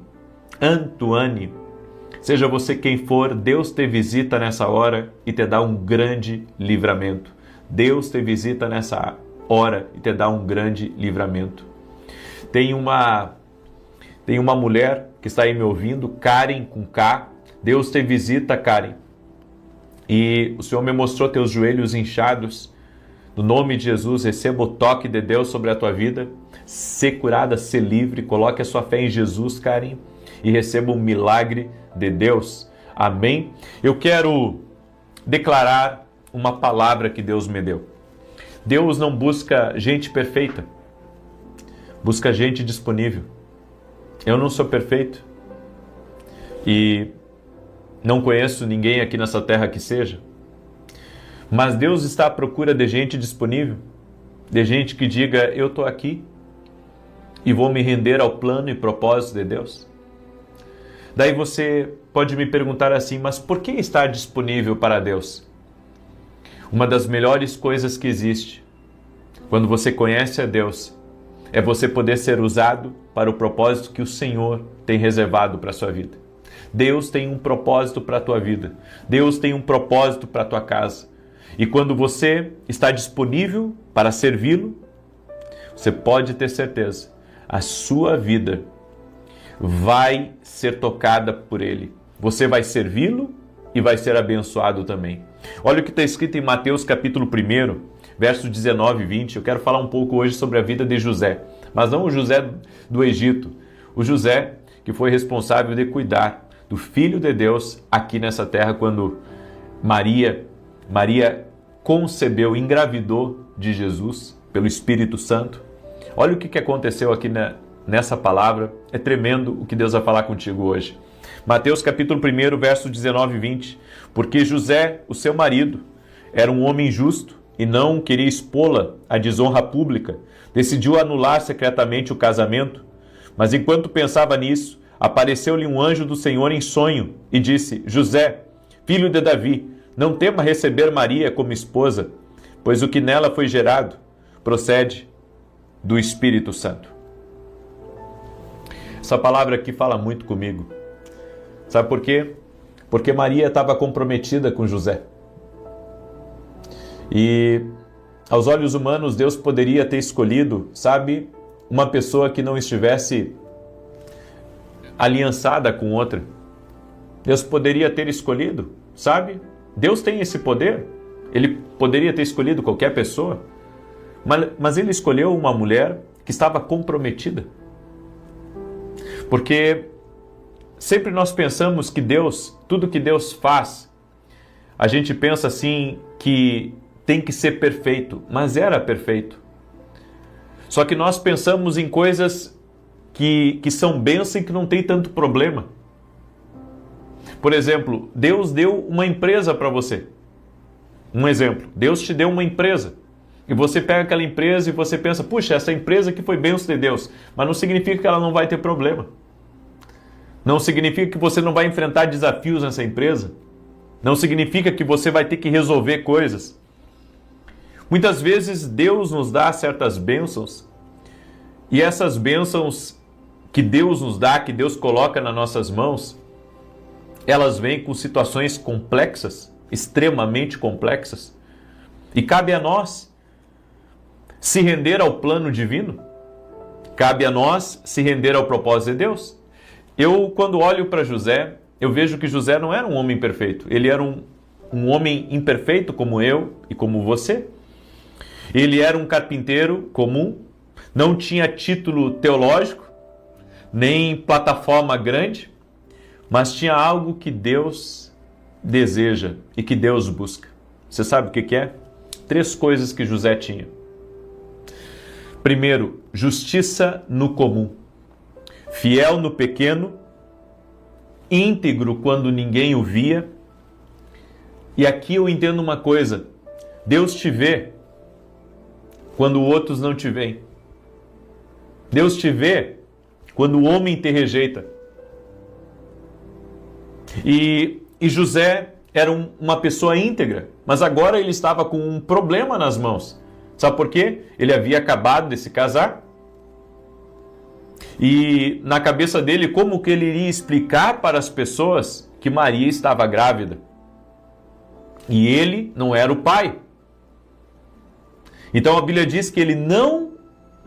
Seja você quem for, Deus te visita nessa hora e te dá um grande livramento. Deus te visita nessa hora e te dá um grande livramento. Tem uma mulher que está aí me ouvindo, Karen com K. Deus te visita, Karen. E o Senhor me mostrou teus joelhos inchados. No nome de Jesus, receba o toque de Deus sobre a tua vida. Ser curada, ser livre. Coloque a sua fé em Jesus, Karen, e receba um milagre de Deus. Amém? Eu quero declarar uma palavra que Deus me deu. Deus não busca gente perfeita, busca gente disponível. Eu não sou perfeito e não conheço ninguém aqui nessa terra que seja, mas Deus está à procura de gente disponível, de gente que diga, eu estou aqui e vou me render ao plano e propósito de Deus. Daí você pode me perguntar assim, mas por que estar disponível para Deus? Uma das melhores coisas que existe, quando você conhece a Deus, é você poder ser usado para o propósito que o Senhor tem reservado para a sua vida. Deus tem um propósito para a tua vida. Deus tem um propósito para a tua casa. E quando você está disponível para servi-lo, você pode ter certeza, a sua vida vai ser tocada por Ele. Você vai servi-lo e vai ser abençoado também. Olha o que está escrito em Mateus capítulo 1, versos 19 e 20. Eu quero falar um pouco hoje sobre a vida de José, mas não o José do Egito, o José que foi responsável de cuidar do Filho de Deus aqui nessa terra quando Maria concebeu, engravidou de Jesus pelo Espírito Santo. Olha o que aconteceu aqui nessa palavra. É tremendo o que Deus vai falar contigo hoje. Mateus capítulo 1, versos 19 e 20. Porque José, o seu marido, era um homem justo e não queria expô-la à desonra pública. Decidiu anular secretamente o casamento. Mas enquanto pensava nisso, apareceu-lhe um anjo do Senhor em sonho e disse: José, filho de Davi, não tema receber Maria como esposa, pois o que nela foi gerado procede do Espírito Santo. Essa palavra aqui fala muito comigo. Sabe por quê? Porque Maria estava comprometida com José. E aos olhos humanos, Deus poderia ter escolhido, sabe, uma pessoa que não estivesse aliançada com outra. Deus poderia ter escolhido, sabe? Deus tem esse poder. Ele poderia ter escolhido qualquer pessoa, mas ele escolheu uma mulher que estava comprometida. Porque sempre nós pensamos que Deus, tudo que Deus faz, a gente pensa assim que tem que ser perfeito, mas era perfeito. Só que nós pensamos em coisas que são bênção e que não tem tanto problema. Por exemplo, Deus deu uma empresa para você. Um exemplo, Deus te deu uma empresa. E você pega aquela empresa e você pensa, puxa, essa empresa aqui foi bênção de Deus. Mas não significa que ela não vai ter problema. Não significa que você não vai enfrentar desafios nessa empresa. Não significa que você vai ter que resolver coisas. Muitas vezes Deus nos dá certas bênçãos. E essas bênçãos que Deus nos dá, que Deus coloca nas nossas mãos, elas vêm com situações complexas, extremamente complexas. E cabe a nós se render ao plano divino. Cabe a nós se render ao propósito de Deus. Eu, quando olho para José, eu vejo que José não era um homem perfeito. Ele era um homem imperfeito como eu e como você. Ele era um carpinteiro comum, não tinha título teológico, nem plataforma grande, mas tinha algo que Deus deseja e que Deus busca. Você sabe o que é? 3 coisas que José tinha. Primeiro, justiça no comum. Fiel no pequeno, íntegro quando ninguém o via. E aqui eu entendo uma coisa: Deus te vê quando outros não te veem. Deus te vê quando o homem te rejeita. E José era uma pessoa íntegra, mas agora ele estava com um problema nas mãos. Sabe por quê? Ele havia acabado de se casar. E na cabeça dele, como que ele iria explicar para as pessoas que Maria estava grávida? E ele não era o pai. Então a Bíblia diz que ele não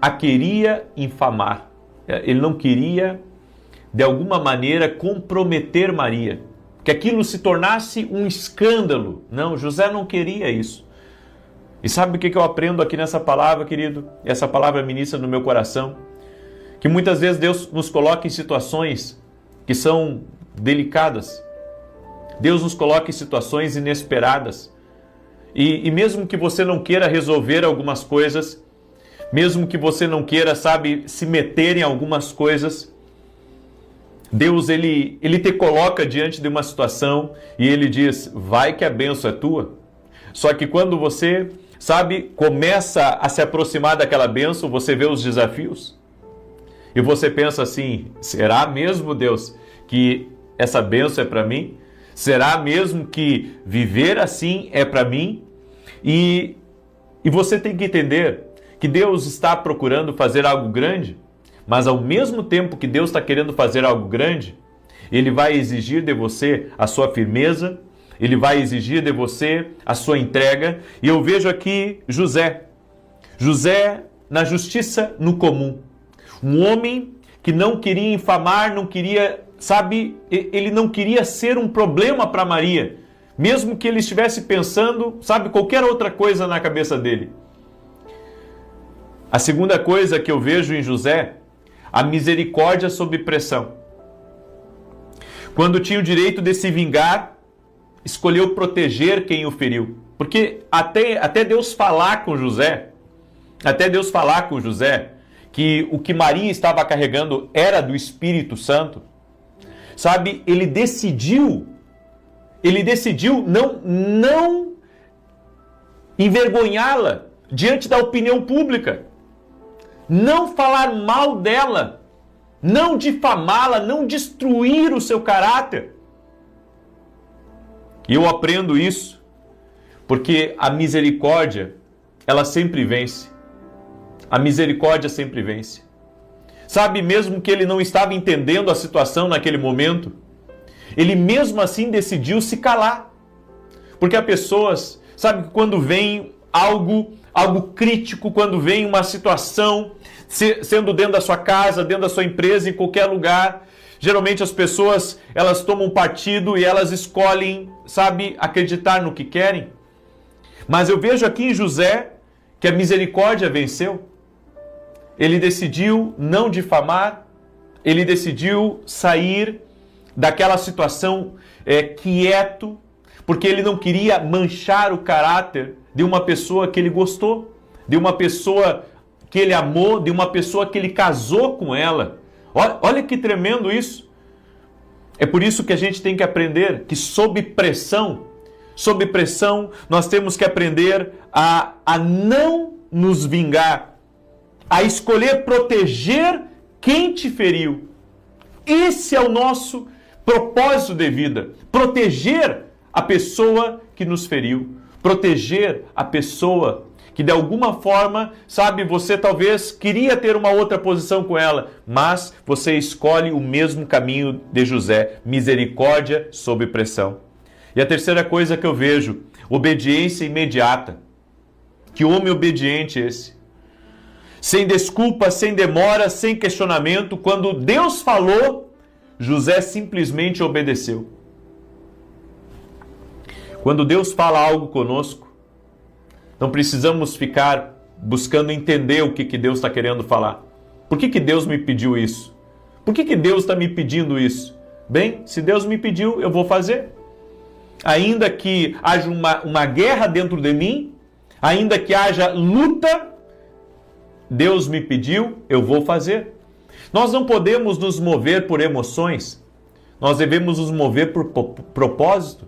a queria infamar. Ele não queria, de alguma maneira, comprometer Maria. Que aquilo se tornasse um escândalo. Não, José não queria isso. E sabe o que eu aprendo aqui nessa palavra, querido? Essa palavra ministra no meu coração. Que muitas vezes Deus nos coloca em situações que são delicadas. Deus nos coloca em situações inesperadas. E mesmo que você não queira resolver algumas coisas, mesmo que você não queira, sabe, se meter em algumas coisas, Deus, ele te coloca diante de uma situação e ele diz, vai que a bênção é tua. Só que quando você, sabe, começa a se aproximar daquela bênção, você vê os desafios. E você pensa assim, será mesmo, Deus, que essa bênção é para mim? Será mesmo que viver assim é para mim? E você tem que entender que Deus está procurando fazer algo grande, mas ao mesmo tempo que Deus está querendo fazer algo grande, Ele vai exigir de você a sua firmeza, Ele vai exigir de você a sua entrega. E eu vejo aqui José na justiça no comum. Um homem que não queria infamar, não queria, sabe, ele não queria ser um problema para Maria, mesmo que ele estivesse pensando, sabe, qualquer outra coisa na cabeça dele. A segunda coisa que eu vejo em José, a misericórdia sob pressão. Quando tinha o direito de se vingar, escolheu proteger quem o feriu. Porque até Deus falar com José, que o que Maria estava carregando era do Espírito Santo, sabe, ele decidiu não envergonhá-la diante da opinião pública, não falar mal dela, não difamá-la, não destruir o seu caráter. E eu aprendo isso porque a misericórdia, ela sempre vence. A misericórdia sempre vence. Sabe, mesmo que ele não estava entendendo a situação naquele momento, ele mesmo assim decidiu se calar. Porque há pessoas, sabe, que quando vem algo crítico, quando vem uma situação, sendo dentro da sua casa, dentro da sua empresa, em qualquer lugar, geralmente as pessoas, elas tomam partido e elas escolhem, sabe, acreditar no que querem. Mas eu vejo aqui em José que a misericórdia venceu. Ele decidiu não difamar, ele decidiu sair daquela situação quieto, porque ele não queria manchar o caráter de uma pessoa que ele gostou, de uma pessoa que ele amou, de uma pessoa que ele casou com ela. Olha que tremendo isso. É por isso que a gente tem que aprender que sob pressão, nós temos que aprender a não nos vingar, a escolher proteger quem te feriu. Esse é o nosso propósito de vida, proteger a pessoa que nos feriu, proteger a pessoa que de alguma forma, sabe, você talvez queria ter uma outra posição com ela, mas você escolhe o mesmo caminho de José, misericórdia sob pressão. E a terceira coisa que eu vejo, obediência imediata. Que homem obediente esse. Sem desculpa, sem demora, sem questionamento, quando Deus falou, José simplesmente obedeceu. Quando Deus fala algo conosco, não precisamos ficar buscando entender o que Deus está querendo falar. Por que Deus me pediu isso? Por que Deus está me pedindo isso? Bem, se Deus me pediu, eu vou fazer. Ainda que haja uma guerra dentro de mim, ainda que haja luta, Deus me pediu, eu vou fazer. Nós não podemos nos mover por emoções, nós devemos nos mover por propósito.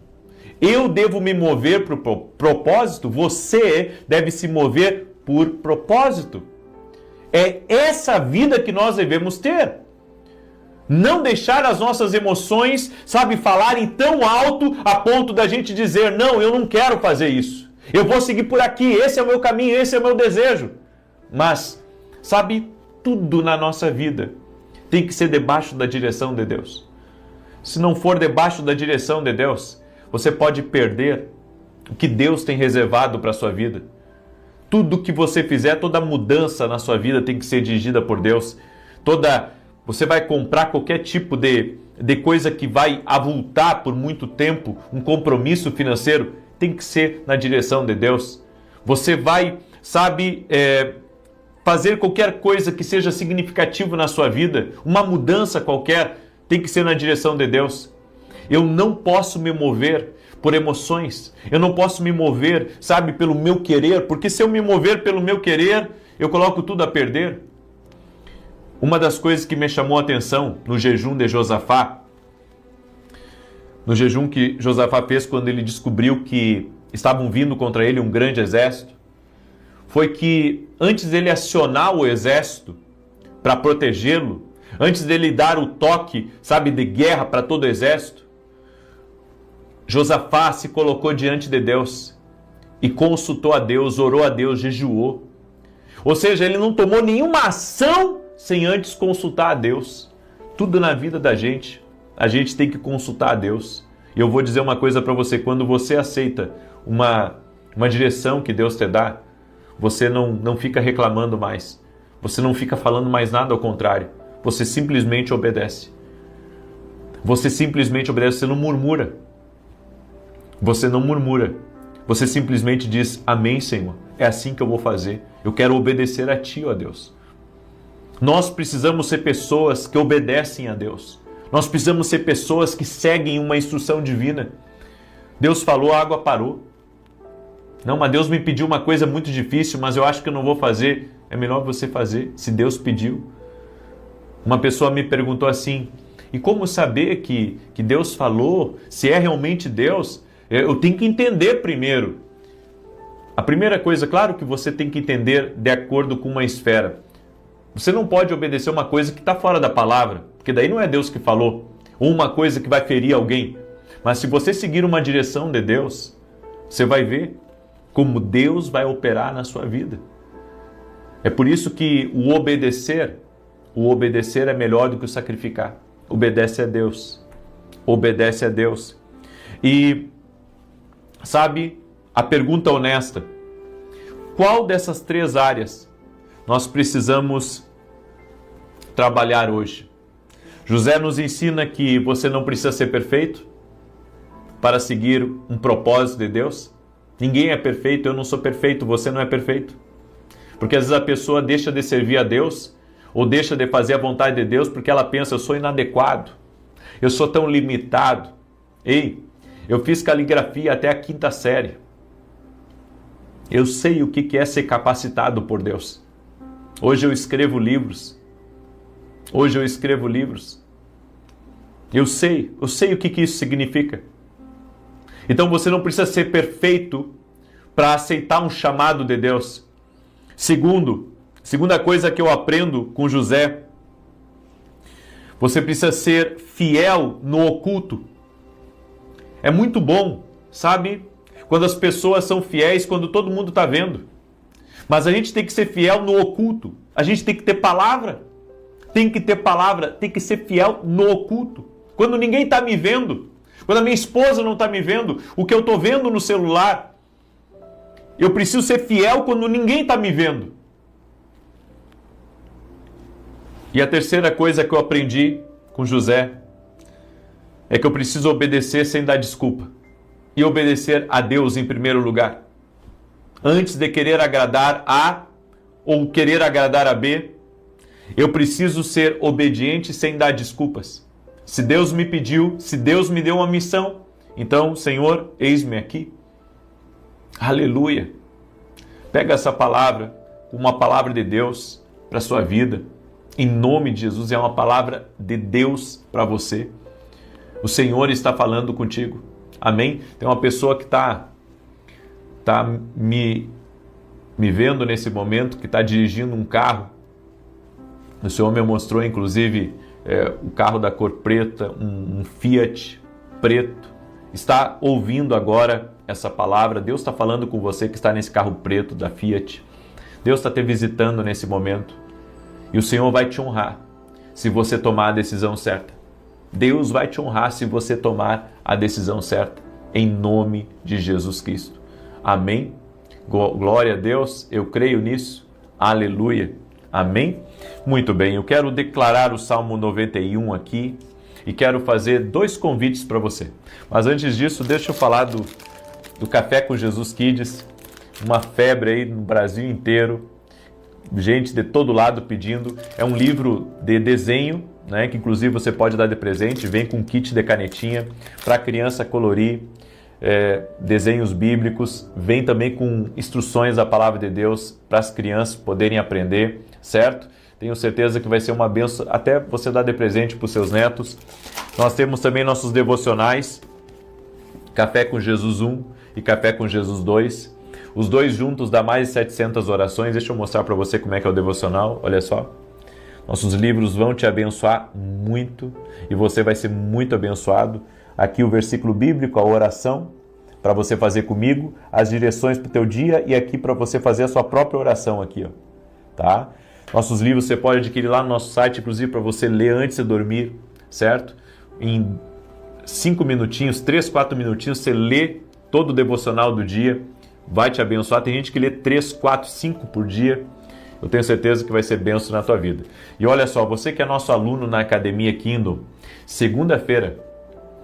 Eu devo me mover por propósito, você deve se mover por propósito. É essa vida que nós devemos ter. Não deixar as nossas emoções, sabe, falarem tão alto a ponto da gente dizer, não, eu não quero fazer isso. Eu vou seguir por aqui, esse é o meu caminho, esse é o meu desejo. Mas, sabe, tudo na nossa vida tem que ser debaixo da direção de Deus. Se não for debaixo da direção de Deus, você pode perder o que Deus tem reservado para a sua vida. Tudo que você fizer, toda mudança na sua vida tem que ser dirigida por Deus. Você vai comprar qualquer tipo de coisa que vai avultar por muito tempo, um compromisso financeiro, tem que ser na direção de Deus. Você vai, sabe, fazer qualquer coisa que seja significativo na sua vida, uma mudança qualquer, tem que ser na direção de Deus. Eu não posso me mover por emoções, eu não posso me mover, sabe, pelo meu querer, porque se eu me mover pelo meu querer, eu coloco tudo a perder. Uma das coisas que me chamou a atenção no jejum de Josafá, no jejum que Josafá fez quando ele descobriu que estavam vindo contra ele um grande exército, foi que antes dele acionar o exército para protegê-lo, antes dele dar o toque, sabe, de guerra para todo o exército, Josafá se colocou diante de Deus e consultou a Deus, orou a Deus, jejuou. Ou seja, ele não tomou nenhuma ação sem antes consultar a Deus. Tudo na vida da gente, a gente tem que consultar a Deus. E eu vou dizer uma coisa para você, quando você aceita uma direção que Deus te dá, você não fica reclamando mais. Você não fica falando mais nada ao contrário. Você simplesmente obedece. Você simplesmente obedece, você não murmura. Você não murmura. Você simplesmente diz, amém, Senhor. É assim que eu vou fazer. Eu quero obedecer a Ti, ó Deus. Nós precisamos ser pessoas que obedecem a Deus. Nós precisamos ser pessoas que seguem uma instrução divina. Deus falou, a água parou. Não, mas Deus me pediu uma coisa muito difícil, mas eu acho que eu não vou fazer. é melhor você fazer, se Deus pediu. Uma pessoa me perguntou assim, e como saber que Deus falou, se é realmente Deus? Eu tenho que entender primeiro. A primeira coisa, claro que você tem que entender de acordo com uma esfera. Você não pode obedecer uma coisa que está fora da palavra, porque daí não é Deus que falou, ou uma coisa que vai ferir alguém. Mas se você seguir uma direção de Deus, você vai ver como Deus vai operar na sua vida. É por isso que o obedecer é melhor do que o sacrificar. Obedece a Deus. Obedece a Deus. E, sabe, a pergunta honesta, qual dessas 3 áreas nós precisamos trabalhar hoje? José nos ensina que você não precisa ser perfeito para seguir um propósito de Deus. Ninguém é perfeito, eu não sou perfeito, você não é perfeito. Porque às vezes a pessoa deixa de servir a Deus ou deixa de fazer a vontade de Deus porque ela pensa, eu sou inadequado, eu sou tão limitado. Ei, eu fiz caligrafia até a 5ª série. Eu sei o que é ser capacitado por Deus. Hoje eu escrevo livros. Eu sei o que isso significa. Então você não precisa ser perfeito para aceitar um chamado de Deus. Segunda coisa que eu aprendo com José, você precisa ser fiel no oculto. É muito bom, sabe? Quando as pessoas são fiéis, quando todo mundo está vendo. Mas a gente tem que ser fiel no oculto. A gente tem que ter palavra. Tem que ser fiel no oculto. Quando ninguém está me vendo, quando a minha esposa não está me vendo, o que eu estou vendo no celular, eu preciso ser fiel quando ninguém está me vendo. E a terceira coisa que eu aprendi com José é que eu preciso obedecer sem dar desculpa. E obedecer a Deus em primeiro lugar. Antes de querer agradar A ou querer agradar a B, eu preciso ser obediente sem dar desculpas. Se Deus me pediu, se Deus me deu uma missão, então, Senhor, eis-me aqui. Aleluia. Pega essa palavra, uma palavra de Deus para a sua vida. Em nome de Jesus, é uma palavra de Deus para você. O Senhor está falando contigo. Amém? Tem uma pessoa que está me vendo nesse momento, que está dirigindo um carro. O Senhor me mostrou, inclusive, o carro da cor preta, um Fiat preto. Está ouvindo agora essa palavra. Deus está falando com você que está nesse carro preto da Fiat. Deus está te visitando nesse momento. E o Senhor vai te honrar se você tomar a decisão certa. Deus vai te honrar se você tomar a decisão certa. Em nome de Jesus Cristo. Amém? Glória a Deus. Eu creio nisso. Aleluia. Amém? Muito bem. Eu quero declarar o Salmo 91 aqui. E quero fazer 2 convites para você. Mas antes disso, deixa eu falar do Café com Jesus Kids. Uma febre aí no Brasil inteiro. Gente de todo lado pedindo. É um livro de desenho, né, que inclusive você pode dar de presente. Vem com um kit de canetinha para a criança colorir desenhos bíblicos. Vem também com instruções da palavra de Deus para as crianças poderem aprender, certo? Tenho certeza que vai ser uma bênção até você dar de presente para os seus netos. Nós temos também nossos devocionais, Café com Jesus 1 e Café com Jesus 2. Os 2 juntos dá mais de 700 orações. Deixa eu mostrar para você como é que é o devocional. Olha só. Nossos livros vão te abençoar muito e você vai ser muito abençoado. Aqui o versículo bíblico, a oração para você fazer comigo, as direções para o teu dia e aqui para você fazer a sua própria oração aqui, ó. Tá? Nossos livros você pode adquirir lá no nosso site, inclusive para você ler antes de dormir, certo? Em 5 minutinhos, 3, 4 minutinhos, você lê todo o devocional do dia, vai te abençoar. Tem gente que lê 3, 4, 5 por dia. Eu tenho certeza que vai ser bênção na tua vida. E olha só, você que é nosso aluno na Academia Kindle, segunda-feira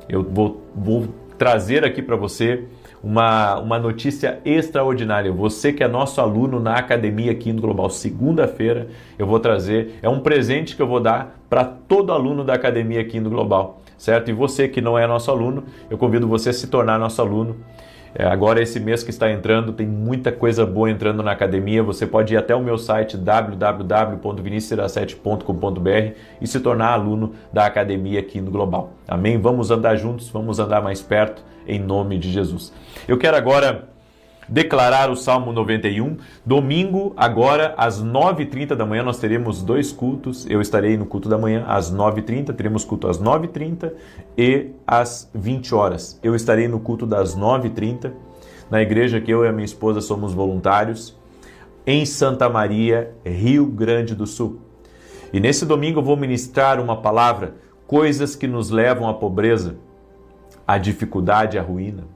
eu vou trazer aqui para você uma notícia extraordinária. Você que é nosso aluno na Academia Kindle Global, segunda-feira eu vou trazer, é um presente que eu vou dar para todo aluno da Academia Kindle Global, certo? E você que não é nosso aluno, eu convido você a se tornar nosso aluno. Agora esse mês que está entrando, tem muita coisa boa entrando na academia. Você pode ir até o meu site www.vinicius17.com.br e se tornar aluno da academia aqui no Global. Amém? Vamos andar juntos, vamos andar mais perto, em nome de Jesus. Eu quero agora declarar o Salmo 91. Domingo, agora, às 9h30 da manhã, nós teremos 2 cultos. Eu estarei no culto da manhã às 9h30, teremos culto às 9h30 e às 20 horas. Eu estarei no culto das 9h30, na igreja que eu e a minha esposa somos voluntários, em Santa Maria, Rio Grande do Sul. E nesse domingo eu vou ministrar uma palavra, coisas que nos levam à pobreza, à dificuldade, à ruína.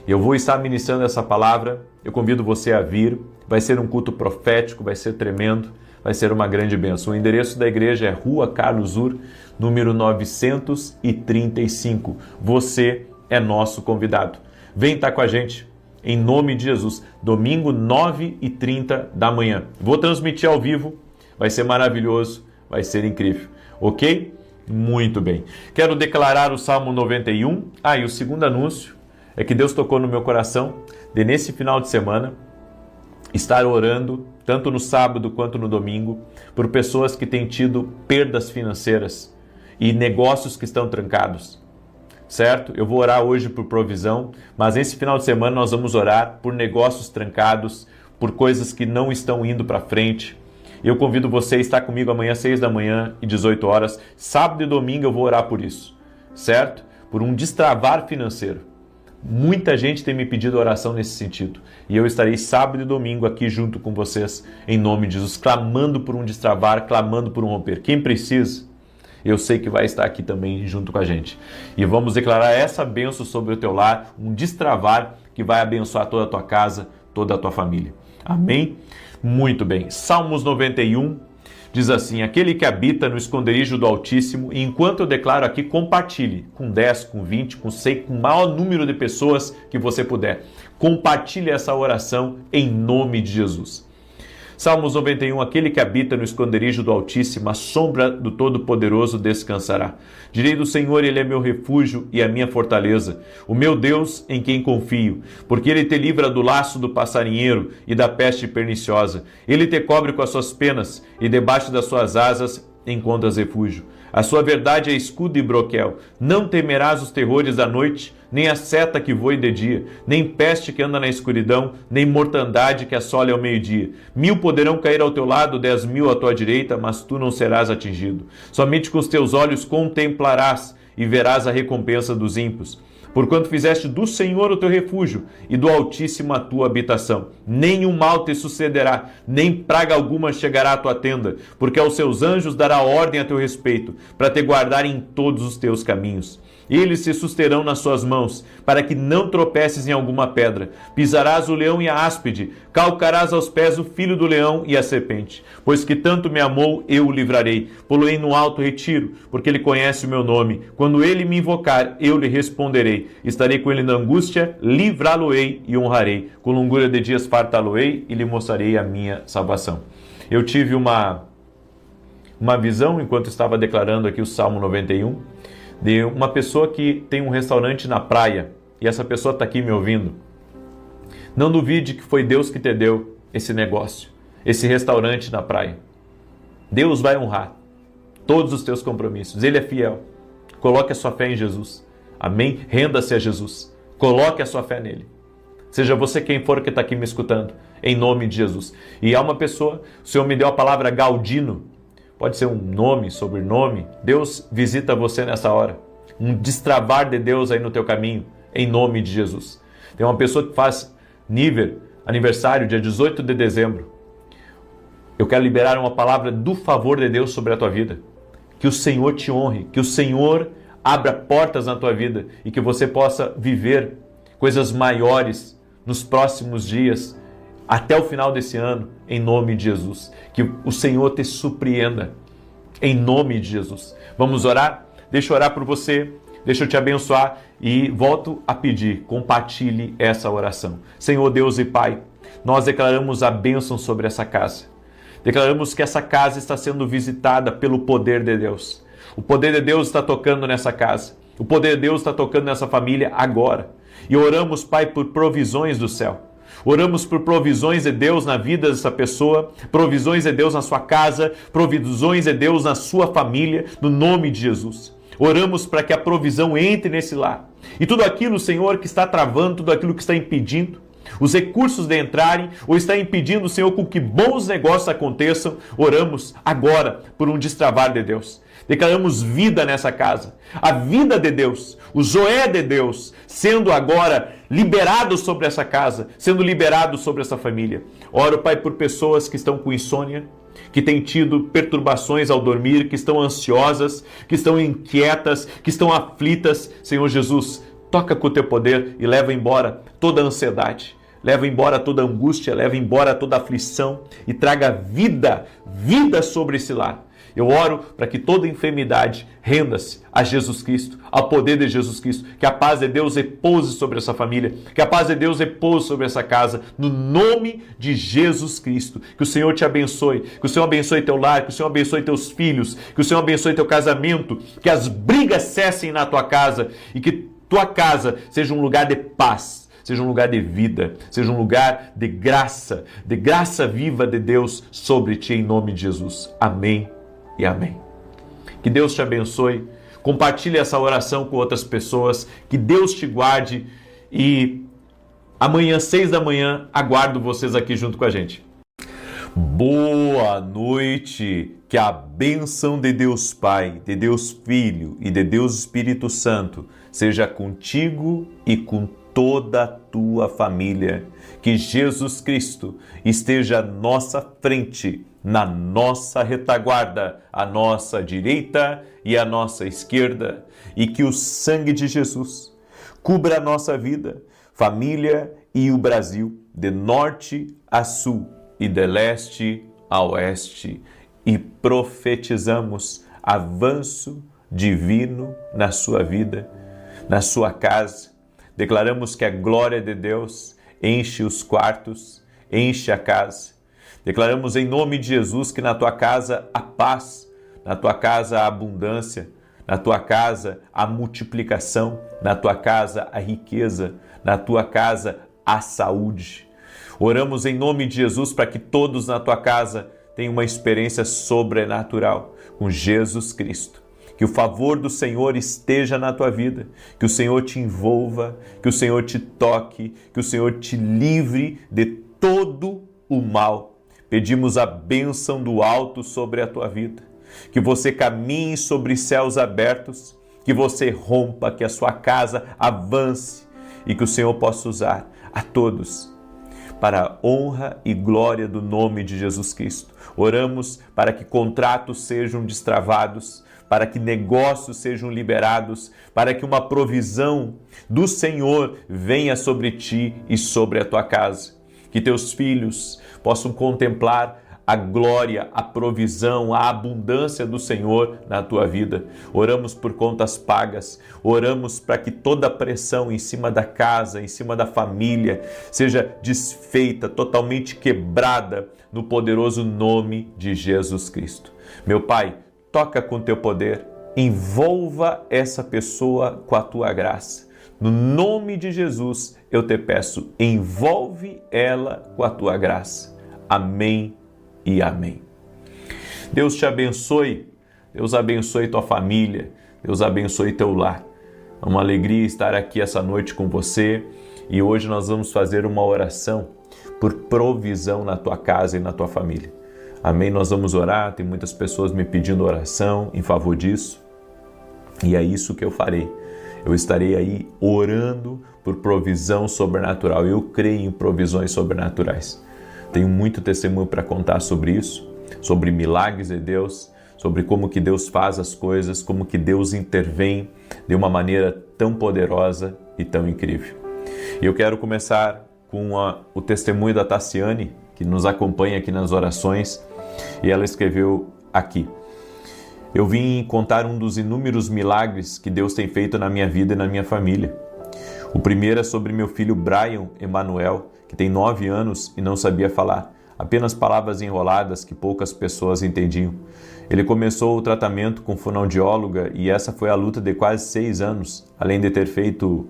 Eu vou estar ministrando essa palavra, eu convido você a vir, vai ser um culto profético, vai ser tremendo, vai ser uma grande bênção. O endereço da igreja é Rua Carlos Ur, número 935. Você é nosso convidado. Vem estar com a gente, em nome de Jesus, domingo 9h30 da manhã. Vou transmitir ao vivo, vai ser maravilhoso, vai ser incrível, ok? Muito bem. Quero declarar o Salmo 91. E o segundo anúncio é que Deus tocou no meu coração de nesse final de semana estar orando, tanto no sábado quanto no domingo, por pessoas que têm tido perdas financeiras e negócios que estão trancados, certo? Eu vou orar hoje por provisão, mas esse final de semana nós vamos orar por negócios trancados, por coisas que não estão indo para frente. Eu convido você a estar comigo amanhã, 6 da manhã e 18 horas. Sábado e domingo eu vou orar por isso, certo? Por um destravar financeiro. Muita gente tem me pedido oração nesse sentido. E eu estarei sábado e domingo aqui junto com vocês, em nome de Jesus, clamando por um destravar, clamando por um romper. Quem precisa, eu sei que vai estar aqui também junto com a gente. E vamos declarar essa bênção sobre o teu lar, um destravar que vai abençoar toda a tua casa, toda a tua família. Amém? Muito bem. Salmos 91 diz assim: aquele que habita no esconderijo do Altíssimo, e enquanto eu declaro aqui, compartilhe com 10, com 20, com 100, com o maior número de pessoas que você puder. Compartilhe essa oração em nome de Jesus. Salmos 91, aquele que habita no esconderijo do Altíssimo, a sombra do Todo-Poderoso descansará. Direi do Senhor, ele é meu refúgio e a minha fortaleza, o meu Deus em quem confio, porque ele te livra do laço do passarinheiro e da peste perniciosa. Ele te cobre com as suas penas e debaixo das suas asas encontras refúgio. A sua verdade é escudo e broquel. Não temerás os terrores da noite, nem a seta que voe de dia, nem peste que anda na escuridão, nem mortandade que assole ao meio-dia. 1000 poderão cair ao teu lado, 10.000 à tua direita, mas tu não serás atingido. Somente com os teus olhos contemplarás e verás a recompensa dos ímpios. Porquanto fizeste do Senhor o teu refúgio e do Altíssimo a tua habitação. Nenhum mal te sucederá, nem praga alguma chegará à tua tenda, porque aos seus anjos dará ordem a teu respeito, para te guardar em todos os teus caminhos. Eles se susterão nas suas mãos, para que não tropeces em alguma pedra. Pisarás o leão e a áspide, calcarás aos pés o filho do leão e a serpente. Pois que tanto me amou, eu o livrarei. Poloei no alto retiro, porque ele conhece o meu nome. Quando ele me invocar, eu lhe responderei. Estarei com ele na angústia, livrá-lo-ei e honrarei. Com longura de dias fartá-lo-ei e lhe mostrarei a minha salvação. Eu tive uma visão, enquanto estava declarando aqui o Salmo 91, de uma pessoa que tem um restaurante na praia, e essa pessoa está aqui me ouvindo. Não duvide que foi Deus que te deu esse negócio, esse restaurante na praia. Deus vai honrar todos os teus compromissos, Ele é fiel. Coloque a sua fé em Jesus, amém? Renda-se a Jesus, coloque a sua fé nele. Seja você quem for que está aqui me escutando, em nome de Jesus. E há uma pessoa, o Senhor me deu a palavra Galdino, pode ser um nome, sobrenome. Deus visita você nessa hora. Um destravar de Deus aí no teu caminho, em nome de Jesus. Tem uma pessoa que faz aniversário, dia 18 de dezembro. Eu quero liberar uma palavra do favor de Deus sobre a tua vida. Que o Senhor te honre, que o Senhor abra portas na tua vida e que você possa viver coisas maiores nos próximos dias, até o final desse ano, em nome de Jesus. Que o Senhor te surpreenda, em nome de Jesus. Vamos orar? Deixa eu orar por você, deixa eu te abençoar e volto a pedir, compartilhe essa oração. Senhor Deus e Pai, nós declaramos a bênção sobre essa casa. Declaramos que essa casa está sendo visitada pelo poder de Deus. O poder de Deus está tocando nessa casa. O poder de Deus está tocando nessa família agora. E oramos, Pai, por provisões do céu. Oramos por provisões de Deus na vida dessa pessoa, provisões de Deus na sua casa, provisões de Deus na sua família, no nome de Jesus. Oramos para que a provisão entre nesse lar. E tudo aquilo, Senhor, que está travando, tudo aquilo que está impedindo, os recursos de entrarem ou está impedindo, Senhor, com que bons negócios aconteçam, oramos agora por um destravar de Deus. Declaramos vida nessa casa, a vida de Deus, o Zoé de Deus, sendo agora liberado sobre essa casa, sendo liberado sobre essa família. Oro, Pai, por pessoas que estão com insônia, que têm tido perturbações ao dormir, que estão ansiosas, que estão inquietas, que estão aflitas. Senhor Jesus, toca com o teu poder e leva embora toda a ansiedade. Leva embora toda a angústia, leva embora toda a aflição e traga vida sobre esse lar. Eu oro para que toda enfermidade renda-se a Jesus Cristo, ao poder de Jesus Cristo, que a paz de Deus repouse sobre essa família, que a paz de Deus repouse sobre essa casa, no nome de Jesus Cristo. Que o Senhor te abençoe, que o Senhor abençoe teu lar, que o Senhor abençoe teus filhos, que o Senhor abençoe teu casamento, que as brigas cessem na tua casa e que tua casa seja um lugar de paz, seja um lugar de vida, seja um lugar de graça viva de Deus sobre ti, em nome de Jesus. Amém e amém. Que Deus te abençoe. Compartilhe essa oração com outras pessoas. Que Deus te guarde. E amanhã, 6 da manhã, aguardo vocês aqui junto com a gente. Boa noite. Que a bênção de Deus Pai, de Deus Filho e de Deus Espírito Santo seja contigo e com toda a tua família. Que Jesus Cristo esteja à nossa frente, na nossa retaguarda, à nossa direita e à nossa esquerda, e que o sangue de Jesus cubra a nossa vida, família e o Brasil, de norte a sul e de leste a oeste, e profetizamos avanço divino na sua vida, na sua casa. Declaramos que a glória de Deus enche os quartos, enche a casa. Declaramos em nome de Jesus que na tua casa há paz, na tua casa há abundância, na tua casa há multiplicação, na tua casa há riqueza, na tua casa há saúde. Oramos em nome de Jesus para que todos na tua casa tenham uma experiência sobrenatural com Jesus Cristo. Que o favor do Senhor esteja na tua vida, que o Senhor te envolva, que o Senhor te toque, que o Senhor te livre de todo o mal. Pedimos a bênção do alto sobre a tua vida, que você caminhe sobre céus abertos, que você rompa, que a sua casa avance e que o Senhor possa usar a todos para a honra e glória do nome de Jesus Cristo. Oramos para que contratos sejam destravados, para que negócios sejam liberados, para que uma provisão do Senhor venha sobre ti e sobre a tua casa. Que teus filhos possam contemplar a glória, a provisão, a abundância do Senhor na tua vida. Oramos por contas pagas, oramos para que toda pressão em cima da casa, em cima da família, seja desfeita, totalmente quebrada no poderoso nome de Jesus Cristo. Meu Pai, toca com teu poder, envolva essa pessoa com a tua graça. No nome de Jesus, eu te peço, envolve ela com a tua graça. Amém e amém. Deus te abençoe, Deus abençoe tua família, Deus abençoe teu lar. É uma alegria estar aqui essa noite com você e hoje nós vamos fazer uma oração por provisão na tua casa e na tua família. Amém? Nós vamos orar, tem muitas pessoas me pedindo oração em favor disso e é isso que eu farei. Eu estarei aí orando por provisão sobrenatural. Eu creio em provisões sobrenaturais. Tenho muito testemunho para contar sobre isso, sobre milagres de Deus, sobre como que Deus faz as coisas, como que Deus intervém de uma maneira tão poderosa e tão incrível. E eu quero começar com o testemunho da Tassiane, que nos acompanha aqui nas orações, e ela escreveu aqui: eu vim contar um dos inúmeros milagres que Deus tem feito na minha vida e na minha família. O primeiro é sobre meu filho Brian Emanuel, que tem 9 anos e não sabia falar, apenas palavras enroladas que poucas pessoas entendiam. Ele começou o tratamento com fonoaudióloga e essa foi a luta de quase 6 anos, além de ter feito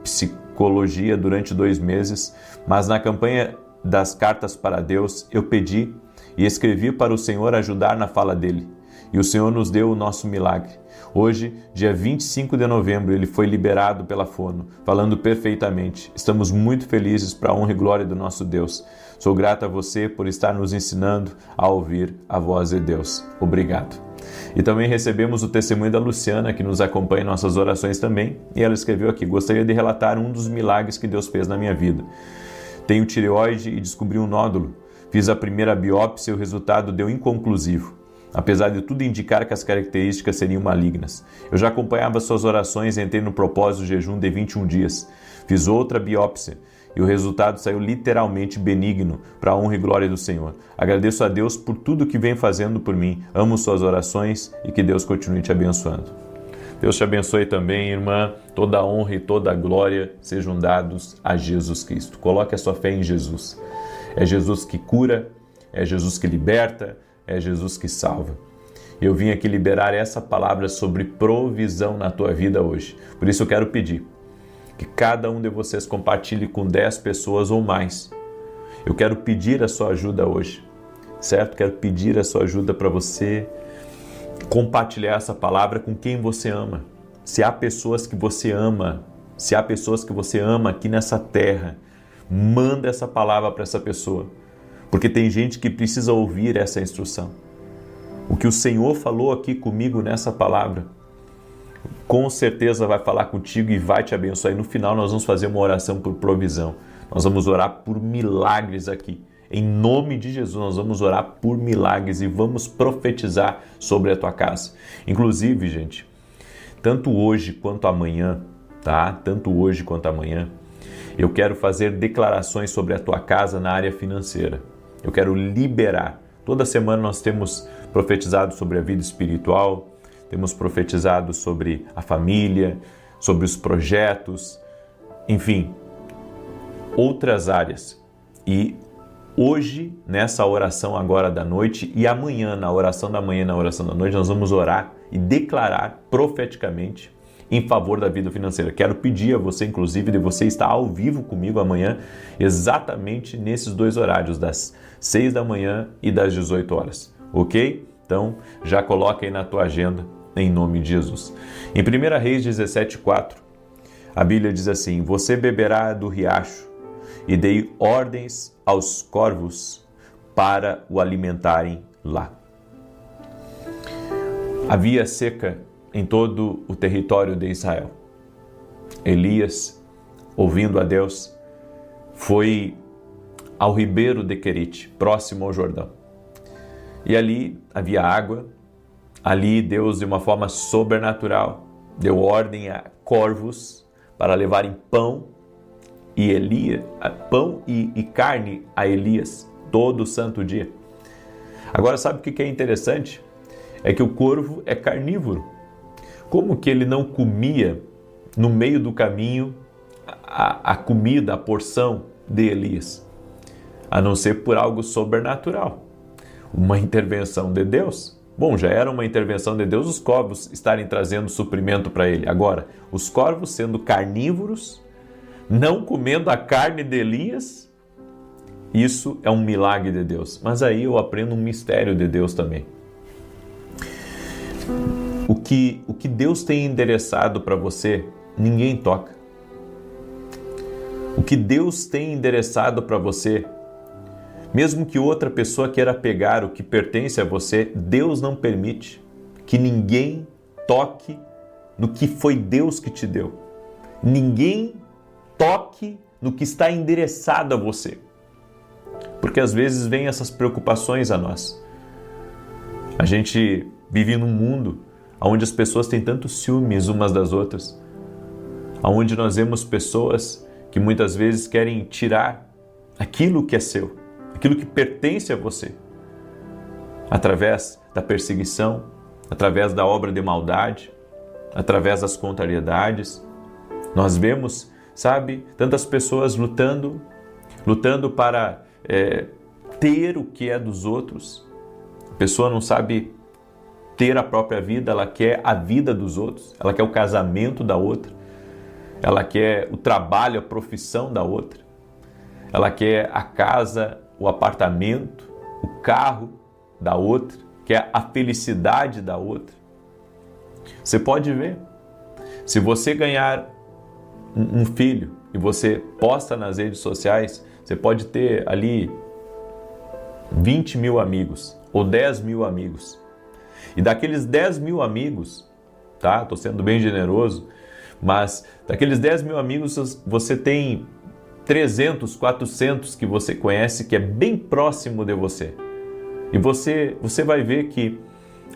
psicologia durante 2 meses, mas na campanha das cartas para Deus eu pedi e escrevi para o Senhor ajudar na fala dele. E o Senhor nos deu o nosso milagre. Hoje, dia 25 de novembro, ele foi liberado pela fono, falando perfeitamente. Estamos muito felizes para a honra e glória do nosso Deus. Sou grato a você por estar nos ensinando a ouvir a voz de Deus. Obrigado. E também recebemos o testemunho da Luciana, que nos acompanha em nossas orações também. E ela escreveu aqui: gostaria de relatar um dos milagres que Deus fez na minha vida. Tenho tireoide e descobri um nódulo. Fiz a primeira biópsia e o resultado deu inconclusivo, apesar de tudo indicar que as características seriam malignas. Eu já acompanhava suas orações e entrei no propósito de jejum de 21 dias. Fiz outra biópsia e o resultado saiu literalmente benigno, para a honra e glória do Senhor. Agradeço a Deus por tudo que vem fazendo por mim. Amo suas orações e que Deus continue te abençoando. Deus te abençoe também, irmã. Toda a honra e toda a glória sejam dados a Jesus Cristo. Coloque a sua fé em Jesus. É Jesus que cura, é Jesus que liberta, é Jesus que salva. Eu vim aqui liberar essa palavra sobre provisão na tua vida hoje. Por isso eu quero pedir que cada um de vocês compartilhe com 10 pessoas ou mais. Eu quero pedir a sua ajuda hoje, certo? Quero pedir a sua ajuda para você compartilhar essa palavra com quem você ama. Se há pessoas que você ama, aqui nessa terra, manda essa palavra para essa pessoa, porque tem gente que precisa ouvir essa instrução. O que o Senhor falou aqui comigo nessa palavra, com certeza vai falar contigo e vai te abençoar. E no final nós vamos fazer uma oração por provisão. Nós vamos orar por milagres aqui. Em nome de Jesus, nós vamos orar por milagres e vamos profetizar sobre a tua casa. Inclusive, gente, tanto hoje quanto amanhã, tá? Tanto hoje quanto amanhã, eu quero fazer declarações sobre a tua casa na área financeira. Eu quero liberar. Toda semana nós temos profetizado sobre a vida espiritual, temos profetizado sobre a família, sobre os projetos, enfim, outras áreas. E hoje, nessa oração agora da noite e amanhã, na oração da manhã e na oração da noite, nós vamos orar e declarar profeticamente em favor da vida financeira. Quero pedir a você, inclusive, de você estar ao vivo comigo amanhã, exatamente nesses 2 horários, das 6 da manhã e das 18 horas, ok? Então, já coloca aí na tua agenda, em nome de Jesus. Em 1 Reis 17:4, a Bíblia diz assim: você beberá do riacho e dei ordens aos corvos para o alimentarem lá. Havia seca em todo o território de Israel. Elias, ouvindo a Deus, foi ao ribeiro de Querite, próximo ao Jordão. E ali havia água. Ali Deus, de uma forma sobrenatural, deu ordem a corvos para levarem pão e carne a Elias todo santo dia. Agora, sabe o que é interessante? É que o corvo é carnívoro. Como que ele não comia no meio do caminho a comida, a porção de Elias? A não ser por algo sobrenatural, uma intervenção de Deus. Bom, já era uma intervenção de Deus os corvos estarem trazendo suprimento para ele. Agora, os corvos sendo carnívoros, não comendo a carne de Elias, isso é um milagre de Deus. Mas aí eu aprendo um mistério de Deus também. O que Deus tem endereçado para você, ninguém toca. O que Deus tem endereçado para você, mesmo que outra pessoa queira pegar o que pertence a você, Deus não permite que ninguém toque no que foi Deus que te deu. Ninguém toque no que está endereçado a você. Porque às vezes vem essas preocupações a nós. A gente vive num mundo onde as pessoas têm tantos ciúmes umas das outras, onde nós vemos pessoas que muitas vezes querem tirar aquilo que é seu, aquilo que pertence a você, através da perseguição, através da obra de maldade, através das contrariedades. Nós vemos, sabe, tantas pessoas lutando para ter o que é dos outros. A pessoa não sabe ter a própria vida, ela quer a vida dos outros, ela quer o casamento da outra. ela quer o trabalho, a profissão da outra, ela quer a casa, o apartamento, o carro da outra, quer a felicidade da outra. Você pode ver, se você ganhar um filho e você posta nas redes sociais, você pode ter ali 20 mil amigos ou 10 mil amigos. E daqueles 10 mil amigos, tá? Estou sendo bem generoso, mas daqueles 10 mil amigos você tem 300, 400 que você conhece, que é bem próximo de você. E você vai ver que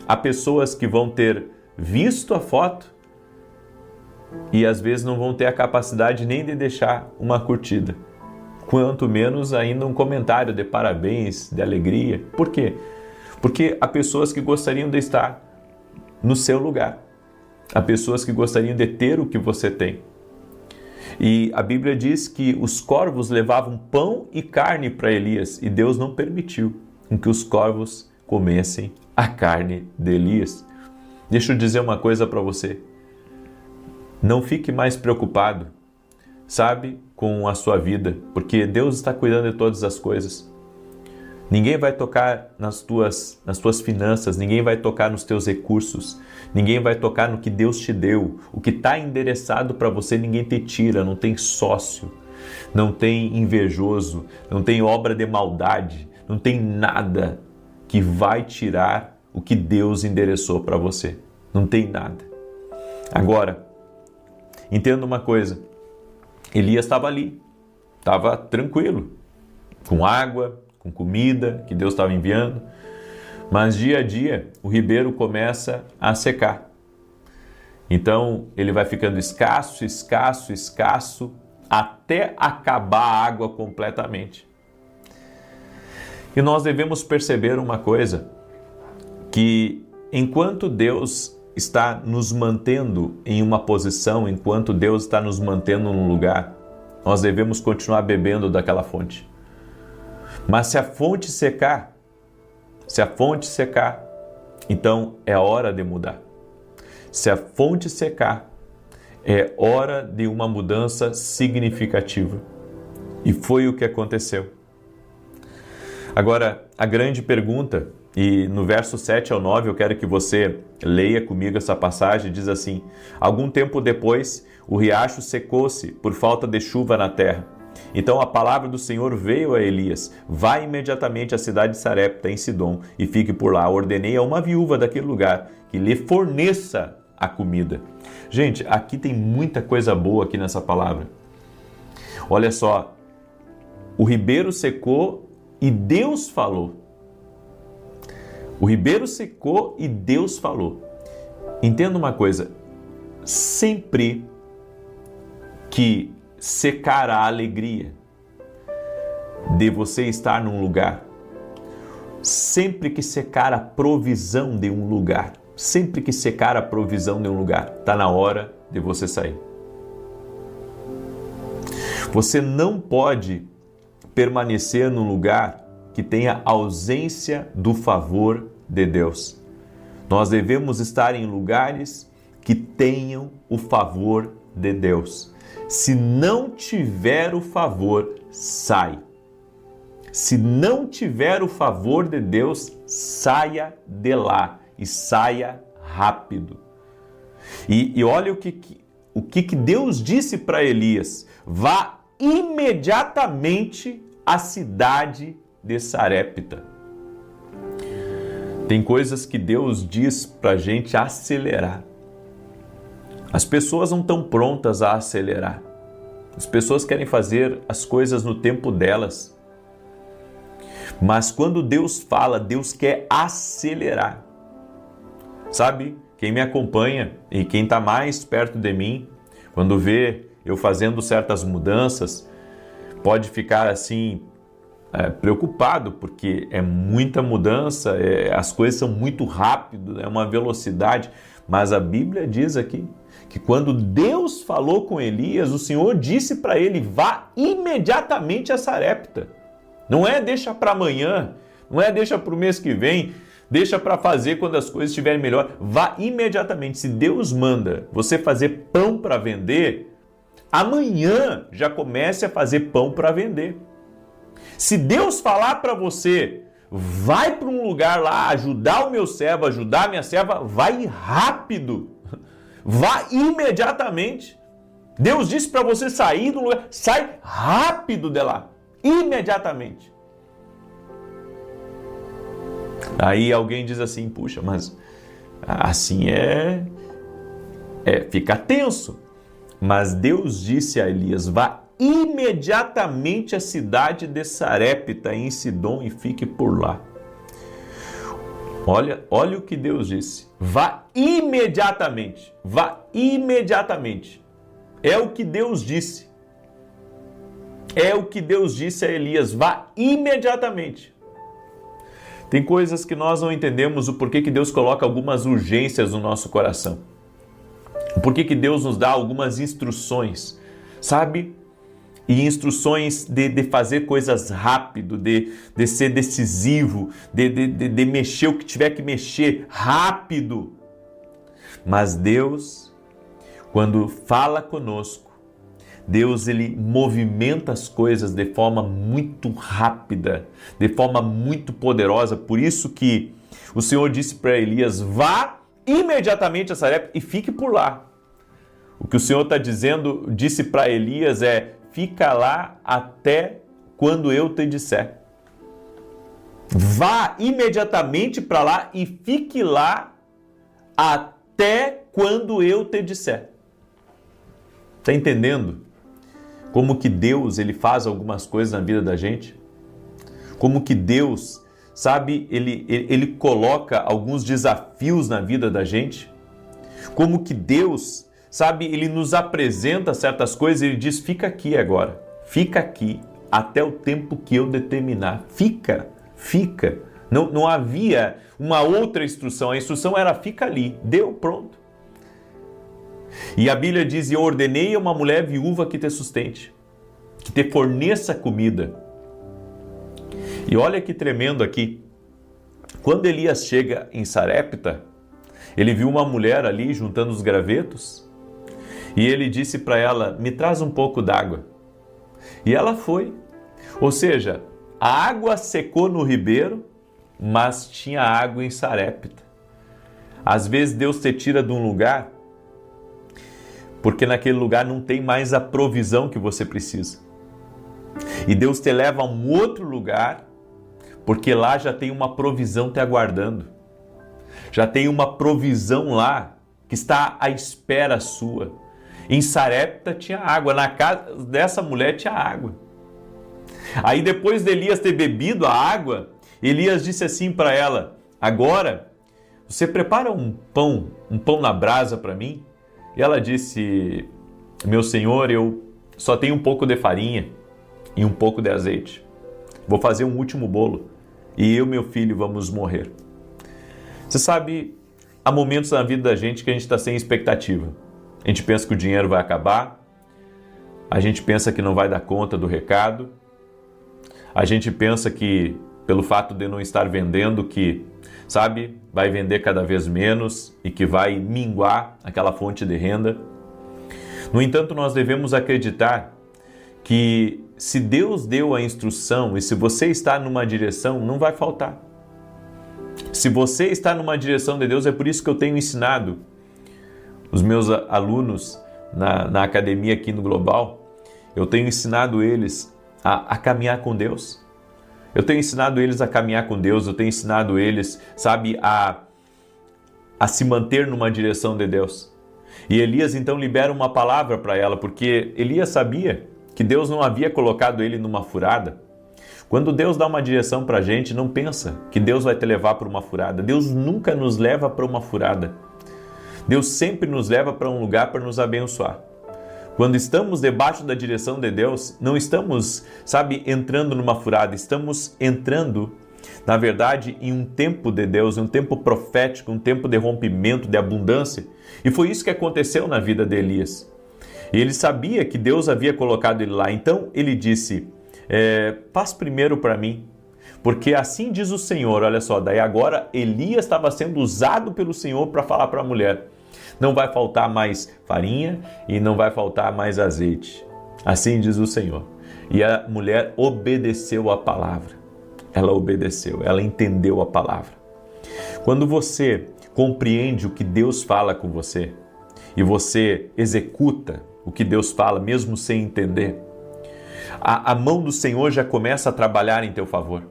há pessoas que vão ter visto a foto e às vezes não vão ter a capacidade nem de deixar uma curtida, quanto menos ainda um comentário de parabéns, de alegria. Por quê? Porque há pessoas que gostariam de estar no seu lugar, há pessoas que gostariam de ter o que você tem. E a Bíblia diz que os corvos levavam pão e carne para Elias e Deus não permitiu que os corvos comessem a carne de Elias. Deixa eu dizer uma coisa para você. Não fique mais preocupado, sabe, com a sua vida, porque Deus está cuidando de todas as coisas. Ninguém vai tocar nas tuas finanças, ninguém vai tocar nos teus recursos, ninguém vai tocar no que Deus te deu. O que está endereçado para você, ninguém te tira, não tem sócio, não tem invejoso, não tem obra de maldade, não tem nada que vai tirar o que Deus endereçou para você. Não tem nada. Agora, entenda uma coisa, Elias estava ali, estava tranquilo, com água, com comida que Deus estava enviando, mas dia a dia o ribeiro começa a secar. Então ele vai ficando escasso, até acabar a água completamente. E nós devemos perceber uma coisa, que enquanto Deus está nos mantendo em uma posição, enquanto Deus está nos mantendo num lugar, nós devemos continuar bebendo daquela fonte. Mas se a fonte secar, então é hora de mudar. Se a fonte secar, é hora de uma mudança significativa. E foi o que aconteceu. Agora, a grande pergunta, e no verso 7 ao 9 eu quero que você leia comigo essa passagem, diz assim: algum tempo depois, o riacho secou-se por falta de chuva na terra. Então a palavra do Senhor veio a Elias: vá imediatamente à cidade de Sarepta, em Sidom, e fique por lá. Ordenei a uma viúva daquele lugar que lhe forneça a comida. Gente, aqui tem muita coisa boa aqui nessa palavra. Olha só, o ribeiro secou e Deus falou. O ribeiro secou e Deus falou. Entenda uma coisa, sempre que secar a alegria de você estar num lugar, sempre que secar a provisão de um lugar, está na hora de você sair. Você não pode permanecer num lugar que tenha ausência do favor de Deus. Nós devemos estar em lugares que tenham o favor de Deus. Se não tiver o favor, sai. Se não tiver o favor de Deus, saia de lá e saia rápido. E olha o que Deus disse para Elias: vá imediatamente à cidade de Sarepta. Tem coisas que Deus diz para a gente acelerar. As pessoas não estão prontas a acelerar. As pessoas querem fazer as coisas no tempo delas. Mas quando Deus fala, Deus quer acelerar. Sabe, quem me acompanha e quem está mais perto de mim, quando vê eu fazendo certas mudanças, pode ficar assim preocupado, porque é muita mudança, as coisas são muito rápidas, é uma velocidade. Mas a Bíblia diz aqui que quando Deus falou com Elias, o Senhor disse para ele: vá imediatamente a Sarepta. Não é deixa para amanhã, não é deixa para o mês que vem, deixa para fazer quando as coisas estiverem melhor. Vá imediatamente. Se Deus manda você fazer pão para vender, amanhã já comece a fazer pão para vender. Se Deus falar para você, vai para um lugar lá ajudar o meu servo, ajudar a minha serva, vai rápido. Vá imediatamente. Deus disse para você sair do lugar, sai rápido de lá, imediatamente. Aí alguém diz assim, puxa, mas assim fica tenso. Mas Deus disse a Elias, vá imediatamente à cidade de Sarepta em Sidom e fique por lá. Olha o que Deus disse. Vá imediatamente. Vá imediatamente. É o que Deus disse. É o que Deus disse a Elias. Vá imediatamente. Tem coisas que nós não entendemos o porquê que Deus coloca algumas urgências no nosso coração. O porquê que Deus nos dá algumas instruções. Sabe? E instruções de fazer coisas rápido, de ser decisivo, de mexer o que tiver que mexer rápido. Mas Deus, quando fala conosco, Deus ele movimenta as coisas de forma muito rápida, de forma muito poderosa. Por isso que o Senhor disse para Elias, vá imediatamente a Sarepta e fique por lá. O que o Senhor está dizendo, disse para Elias fica lá até quando eu te disser. Vá imediatamente para lá e fique lá até quando eu te disser. Está entendendo? Como que Deus ele faz algumas coisas na vida da gente? Como que Deus, sabe, ele coloca alguns desafios na vida da gente? Como que Deus, sabe, ele nos apresenta certas coisas e ele diz, fica aqui agora, fica aqui até o tempo que eu determinar. Fica. Não havia uma outra instrução, a instrução era fica ali, deu, pronto. E a Bíblia diz, eu ordenei a uma mulher viúva que te sustente, que te forneça comida. E olha que tremendo aqui, quando Elias chega em Sarepta, ele viu uma mulher ali juntando os gravetos, e ele disse para ela, me traz um pouco d'água. E ela foi. Ou seja, a água secou no ribeiro, mas tinha água em Sarepta. Às vezes Deus te tira de um lugar, porque naquele lugar não tem mais a provisão que você precisa. E Deus te leva a um outro lugar, porque lá já tem uma provisão te aguardando. Já tem uma provisão lá, que está à espera sua. Em Sarepta tinha água, na casa dessa mulher tinha água. Aí depois de Elias ter bebido a água, Elias disse assim para ela, agora você prepara um pão na brasa para mim? E ela disse, meu senhor, eu só tenho um pouco de farinha e um pouco de azeite. Vou fazer um último bolo e eu e meu filho vamos morrer. Você sabe, há momentos na vida da gente que a gente está sem expectativa. A gente pensa que o dinheiro vai acabar, a gente pensa que não vai dar conta do recado, a gente pensa que pelo fato de não estar vendendo, que, sabe, vai vender cada vez menos e que vai minguar aquela fonte de renda. No entanto, nós devemos acreditar que se Deus deu a instrução e se você está numa direção, não vai faltar. Se você está numa direção de Deus, é por isso que eu tenho ensinado os meus alunos na academia aqui no Global, eu tenho ensinado eles a caminhar com Deus. Eu tenho ensinado eles a caminhar com Deus, eu tenho ensinado eles, sabe, a se manter numa direção de Deus. E Elias então libera uma palavra para ela, porque Elias sabia que Deus não havia colocado ele numa furada. Quando Deus dá uma direção para a gente, não pensa que Deus vai te levar para uma furada. Deus nunca nos leva para uma furada. Deus sempre nos leva para um lugar para nos abençoar. Quando estamos debaixo da direção de Deus, não estamos, sabe, entrando numa furada, estamos entrando, na verdade, em um tempo de Deus, um tempo profético, um tempo de rompimento, de abundância. E foi isso que aconteceu na vida de Elias. E ele sabia que Deus havia colocado ele lá, então ele disse, faz primeiro para mim, porque assim diz o Senhor, olha só, daí agora Elias estava sendo usado pelo Senhor para falar para a mulher. Não vai faltar mais farinha e não vai faltar mais azeite. Assim diz o Senhor. E a mulher obedeceu a palavra. Ela obedeceu, ela entendeu a palavra. Quando você compreende o que Deus fala com você e você executa o que Deus fala, mesmo sem entender, a mão do Senhor já começa a trabalhar em teu favor.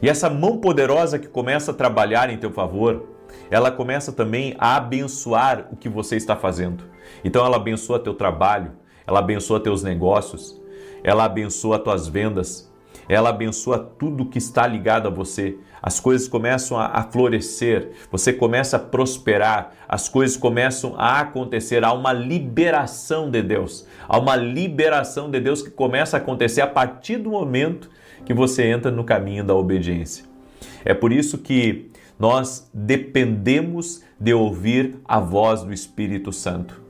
E essa mão poderosa que começa a trabalhar em teu favor, ela começa também a abençoar o que você está fazendo. Então ela abençoa teu trabalho, ela abençoa teus negócios, ela abençoa tuas vendas, ela abençoa tudo que está ligado a você. As coisas começam a florescer, você começa a prosperar, as coisas começam a acontecer, há uma liberação de Deus. Há uma liberação de Deus que começa a acontecer a partir do momento que você entra no caminho da obediência. É por isso que nós dependemos de ouvir a voz do Espírito Santo.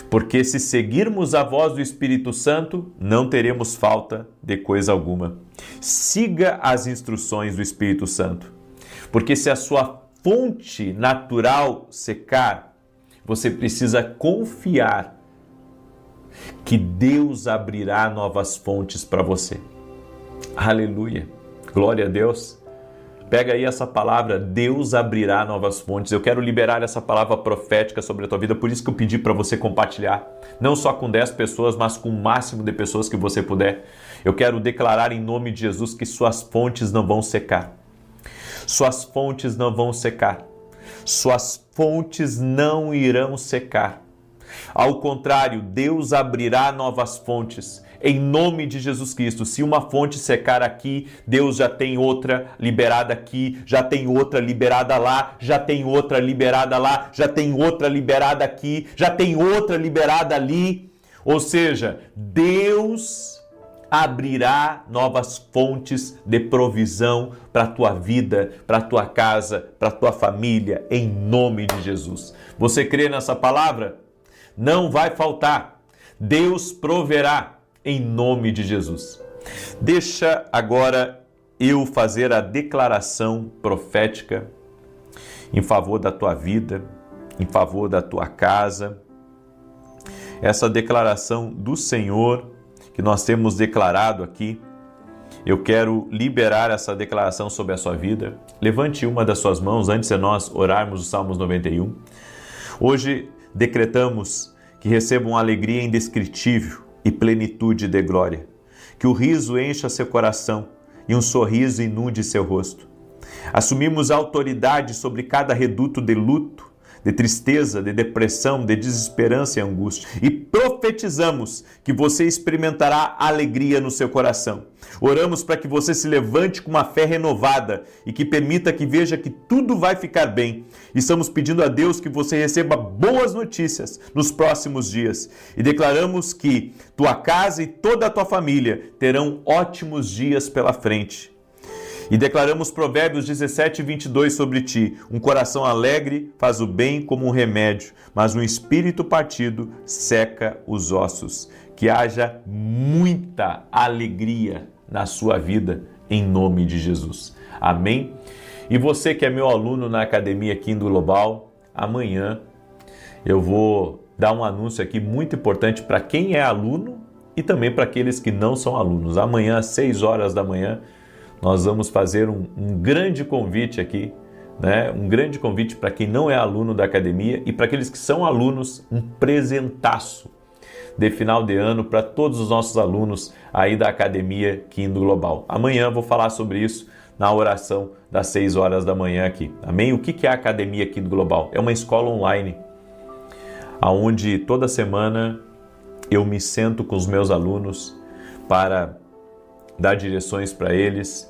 Porque se seguirmos a voz do Espírito Santo, não teremos falta de coisa alguma. Siga as instruções do Espírito Santo. Porque se a sua fonte natural secar, você precisa confiar que Deus abrirá novas fontes para você. Aleluia! Glória a Deus! Pega aí essa palavra, Deus abrirá novas fontes. Eu quero liberar essa palavra profética sobre a tua vida, por isso que eu pedi para você compartilhar, não só com 10 pessoas, mas com o máximo de pessoas que você puder. Eu quero declarar em nome de Jesus que suas fontes não vão secar. Suas fontes não vão secar. Suas fontes não irão secar. Ao contrário, Deus abrirá novas fontes. Em nome de Jesus Cristo, se uma fonte secar aqui, Deus já tem outra liberada aqui, já tem outra liberada lá, já tem outra liberada lá, já tem outra liberada aqui, já tem outra liberada ali. Ou seja, Deus abrirá novas fontes de provisão para a tua vida, para a tua casa, para a tua família, em nome de Jesus. Você crê nessa palavra? Não vai faltar. Deus proverá. Em nome de Jesus. Deixa agora eu fazer a declaração profética em favor da tua vida, em favor da tua casa. Essa declaração do Senhor que nós temos declarado aqui, eu quero liberar essa declaração sobre a sua vida. Levante uma das suas mãos antes de nós orarmos os Salmos 91. Hoje decretamos que recebam alegria indescritível e plenitude de glória. Que o riso encha seu coração e um sorriso inunde seu rosto. Assumimos a autoridade sobre cada reduto de luto, de tristeza, de depressão, de desesperança e angústia. E profetizamos que você experimentará alegria no seu coração. Oramos para que você se levante com uma fé renovada e que permita que veja que tudo vai ficar bem. Estamos pedindo a Deus que você receba boas notícias nos próximos dias. E declaramos que tua casa e toda a tua família terão ótimos dias pela frente. E declaramos Provérbios 17, 22 sobre ti. Um coração alegre faz o bem como um remédio, mas um espírito partido seca os ossos. Que haja muita alegria na sua vida, em nome de Jesus. Amém? E você que é meu aluno na Academia Kingdom Global, amanhã eu vou dar um anúncio aqui muito importante para quem é aluno e também para aqueles que não são alunos. Amanhã, às 6 horas da manhã, nós vamos fazer um grande convite aqui, né? Um grande convite para quem não é aluno da academia e para aqueles que são alunos, um presentaço de final de ano para todos os nossos alunos aí da Academia Kingdom Global. Amanhã eu vou falar sobre isso na oração das 6 horas da manhã aqui. Amém? O que é a Academia Kingdom Global? É uma escola online, onde toda semana eu me sento com os meus alunos para dar direções para eles.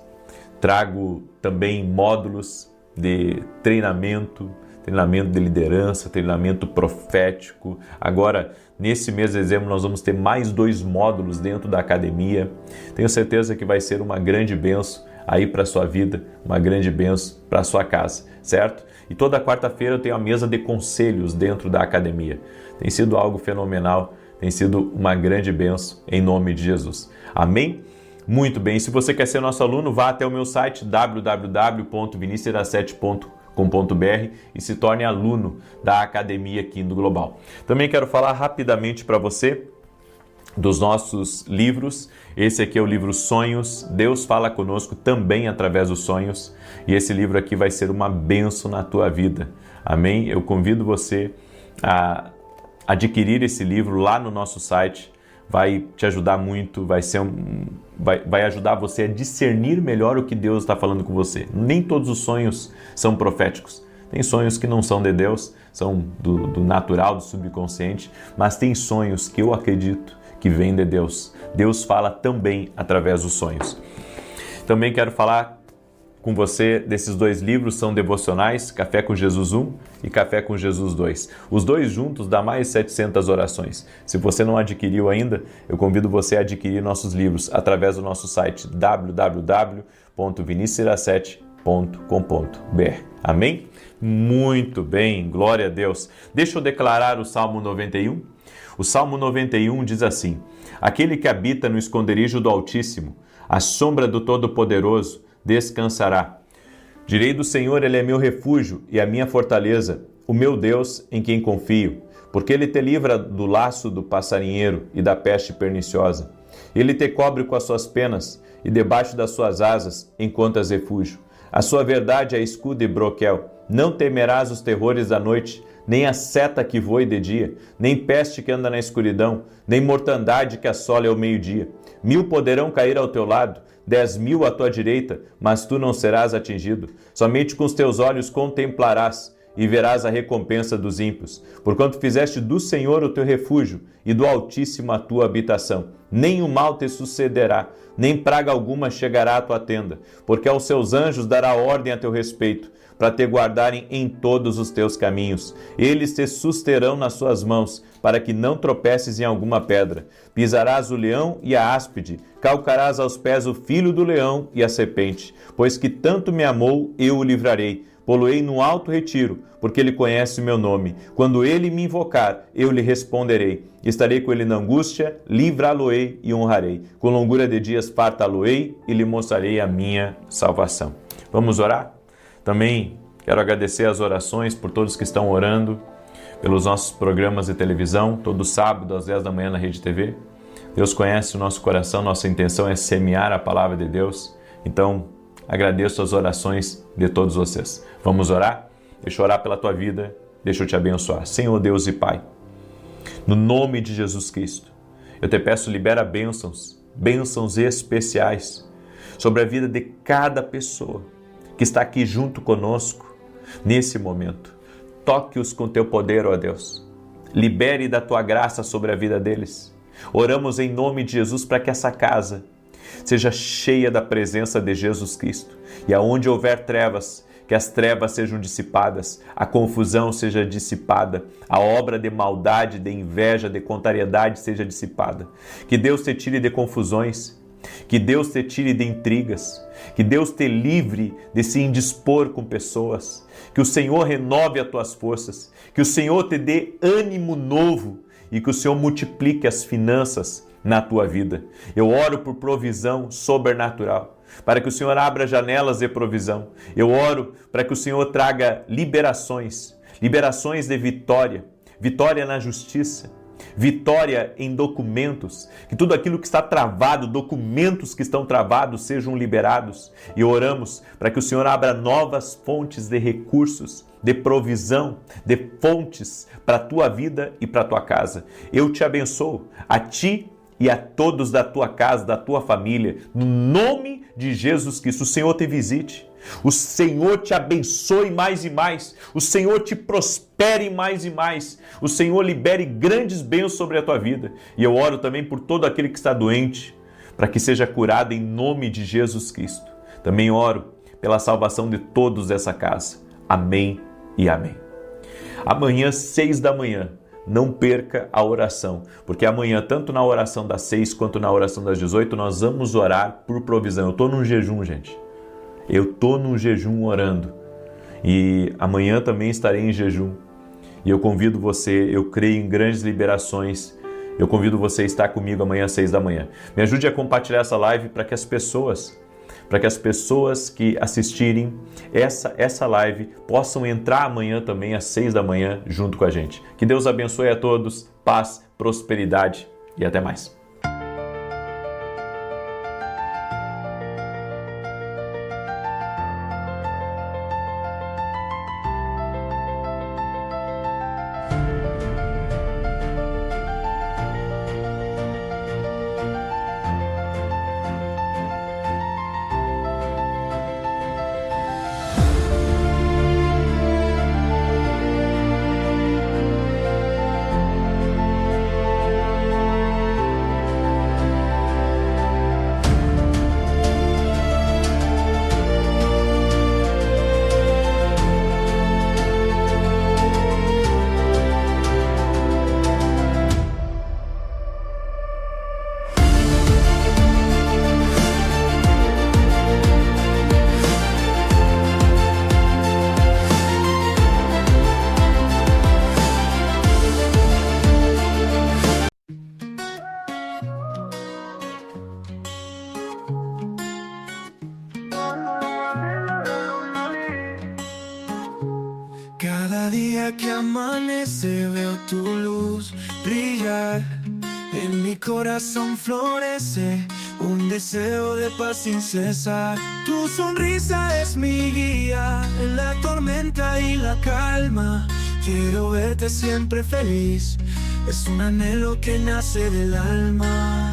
Trago também módulos de treinamento de liderança, treinamento profético. Agora, nesse mês de dezembro, nós vamos ter mais 2 módulos dentro da academia. Tenho certeza que vai ser uma grande bênção aí para a sua vida, uma grande bênção para a sua casa, certo? E toda quarta-feira eu tenho a mesa de conselhos dentro da academia. Tem sido algo fenomenal, tem sido uma grande bênção em nome de Jesus. Amém? Muito bem, se você quer ser nosso aluno, vá até o meu site www.vinicius07.com e se torne aluno da Academia Kindle Global. Também quero falar rapidamente para você dos nossos livros. Esse aqui é o livro Sonhos, Deus fala conosco também através dos sonhos, e esse livro aqui vai ser uma bênção na tua vida, amém? Eu convido você a adquirir esse livro lá no nosso site, vai te ajudar muito, vai ajudar você a discernir melhor o que Deus está falando com você. Nem todos os sonhos são proféticos. Tem sonhos que não são de Deus, são do natural, do subconsciente, mas tem sonhos que eu acredito que vêm de Deus. Deus fala também através dos sonhos. Também quero falar com você desses dois livros, são devocionais, Café com Jesus 1 e Café com Jesus 2. Os dois juntos dá mais de 700 orações. Se você não adquiriu ainda, eu convido você a adquirir nossos livros através do nosso site www.vinicius7.com.br. Amém? Muito bem, glória a Deus. Deixa eu declarar o Salmo 91. O Salmo 91 diz assim: aquele que habita no esconderijo do Altíssimo, à sombra do Todo-Poderoso, descansará. Direi do Senhor, Ele é meu refúgio e a minha fortaleza, o meu Deus em quem confio, porque Ele te livra do laço do passarinheiro e da peste perniciosa. Ele te cobre com as suas penas e debaixo das suas asas encontras refúgio. A sua verdade é escudo e broquel. Não temerás os terrores da noite, nem a seta que voe de dia, nem peste que anda na escuridão, nem mortandade que assola ao meio-dia. 1000 poderão cair ao teu lado, 10.000 à tua direita, mas tu não serás atingido. Somente com os teus olhos contemplarás e verás a recompensa dos ímpios. Porquanto fizeste do Senhor o teu refúgio e do Altíssimo a tua habitação. Nem o mal te sucederá, nem praga alguma chegará à tua tenda, porque aos seus anjos dará ordem a teu respeito, para te guardarem em todos os teus caminhos. Eles te susterão nas suas mãos, para que não tropeces em alguma pedra. Pisarás o leão e a áspide, calcarás aos pés o filho do leão e a serpente. Pois que tanto me amou, eu o livrarei. Poloei no alto retiro, porque ele conhece o meu nome. Quando ele me invocar, eu lhe responderei. Estarei com ele na angústia, livrá-lo-ei e honrarei. Com longura de dias fartá-lo-ei e lhe mostrarei a minha salvação. Vamos orar? Também quero agradecer as orações por todos que estão orando, pelos nossos programas de televisão, todo sábado às 10 da manhã na Rede TV. Deus conhece o nosso coração, nossa intenção é semear a palavra de Deus. Então, agradeço as orações de todos vocês. Vamos orar? Deixa eu orar pela tua vida, deixa eu te abençoar. Senhor Deus e Pai, no nome de Jesus Cristo, eu te peço, libera bênçãos especiais sobre a vida de cada pessoa que está aqui junto conosco nesse momento. Toque-os com teu poder, ó Deus. Libere da tua graça sobre a vida deles. Oramos em nome de Jesus para que essa casa seja cheia da presença de Jesus Cristo. E aonde houver trevas, que as trevas sejam dissipadas, a confusão seja dissipada, a obra de maldade, de inveja, de contrariedade seja dissipada. Que Deus te tire de confusões, que Deus te tire de intrigas, que Deus te livre de se indispor com pessoas, que o Senhor renove as tuas forças, que o Senhor te dê ânimo novo e que o Senhor multiplique as finanças na tua vida. Eu oro por provisão sobrenatural, para que o Senhor abra janelas de provisão. Eu oro para que o Senhor traga liberações de vitória, vitória na justiça, vitória em documentos, que tudo aquilo que está travado, documentos que estão travados sejam liberados. E oramos para que o Senhor abra novas fontes de recursos, de provisão, de fontes para a tua vida e para a tua casa. Eu te abençoo, a ti e a todos da tua casa, da tua família, no nome de Jesus Cristo. O Senhor te visite, o Senhor te abençoe mais e mais, o Senhor te prospere mais e mais, o Senhor libere grandes bênçãos sobre a tua vida. E eu oro também por todo aquele que está doente, para que seja curado em nome de Jesus Cristo. Também oro pela salvação de todos dessa casa. Amém e amém. Amanhã, 6 da manhã, não perca a oração, porque amanhã, tanto na oração das 6 quanto na oração das 18, nós vamos orar por provisão. Eu estou num jejum, gente. Eu estou num jejum orando. E amanhã também estarei em jejum. E eu convido você, eu creio em grandes liberações. Eu convido você a estar comigo amanhã às 6 da manhã. Me ajude a compartilhar essa live para que as pessoas para que as pessoas que assistirem essa live possam entrar amanhã também às 6 da manhã junto com a gente. Que Deus abençoe a todos, paz, prosperidade e até mais. Cada día que amanece veo tu luz brillar. En mi corazón florece un deseo de paz sin cesar. Tu sonrisa es mi guía en la tormenta y la calma. Quiero verte siempre feliz, es un anhelo que nace del alma.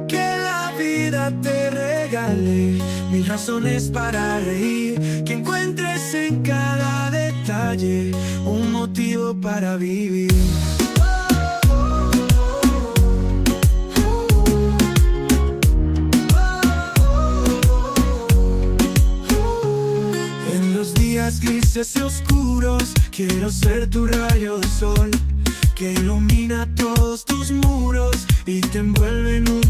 Que la vida te regale mil razones para reír, que encuentres en cada detalle un motivo para vivir. En los días grises y oscuros quiero ser tu rayo de sol, que ilumina todos tus muros y te envuelve en un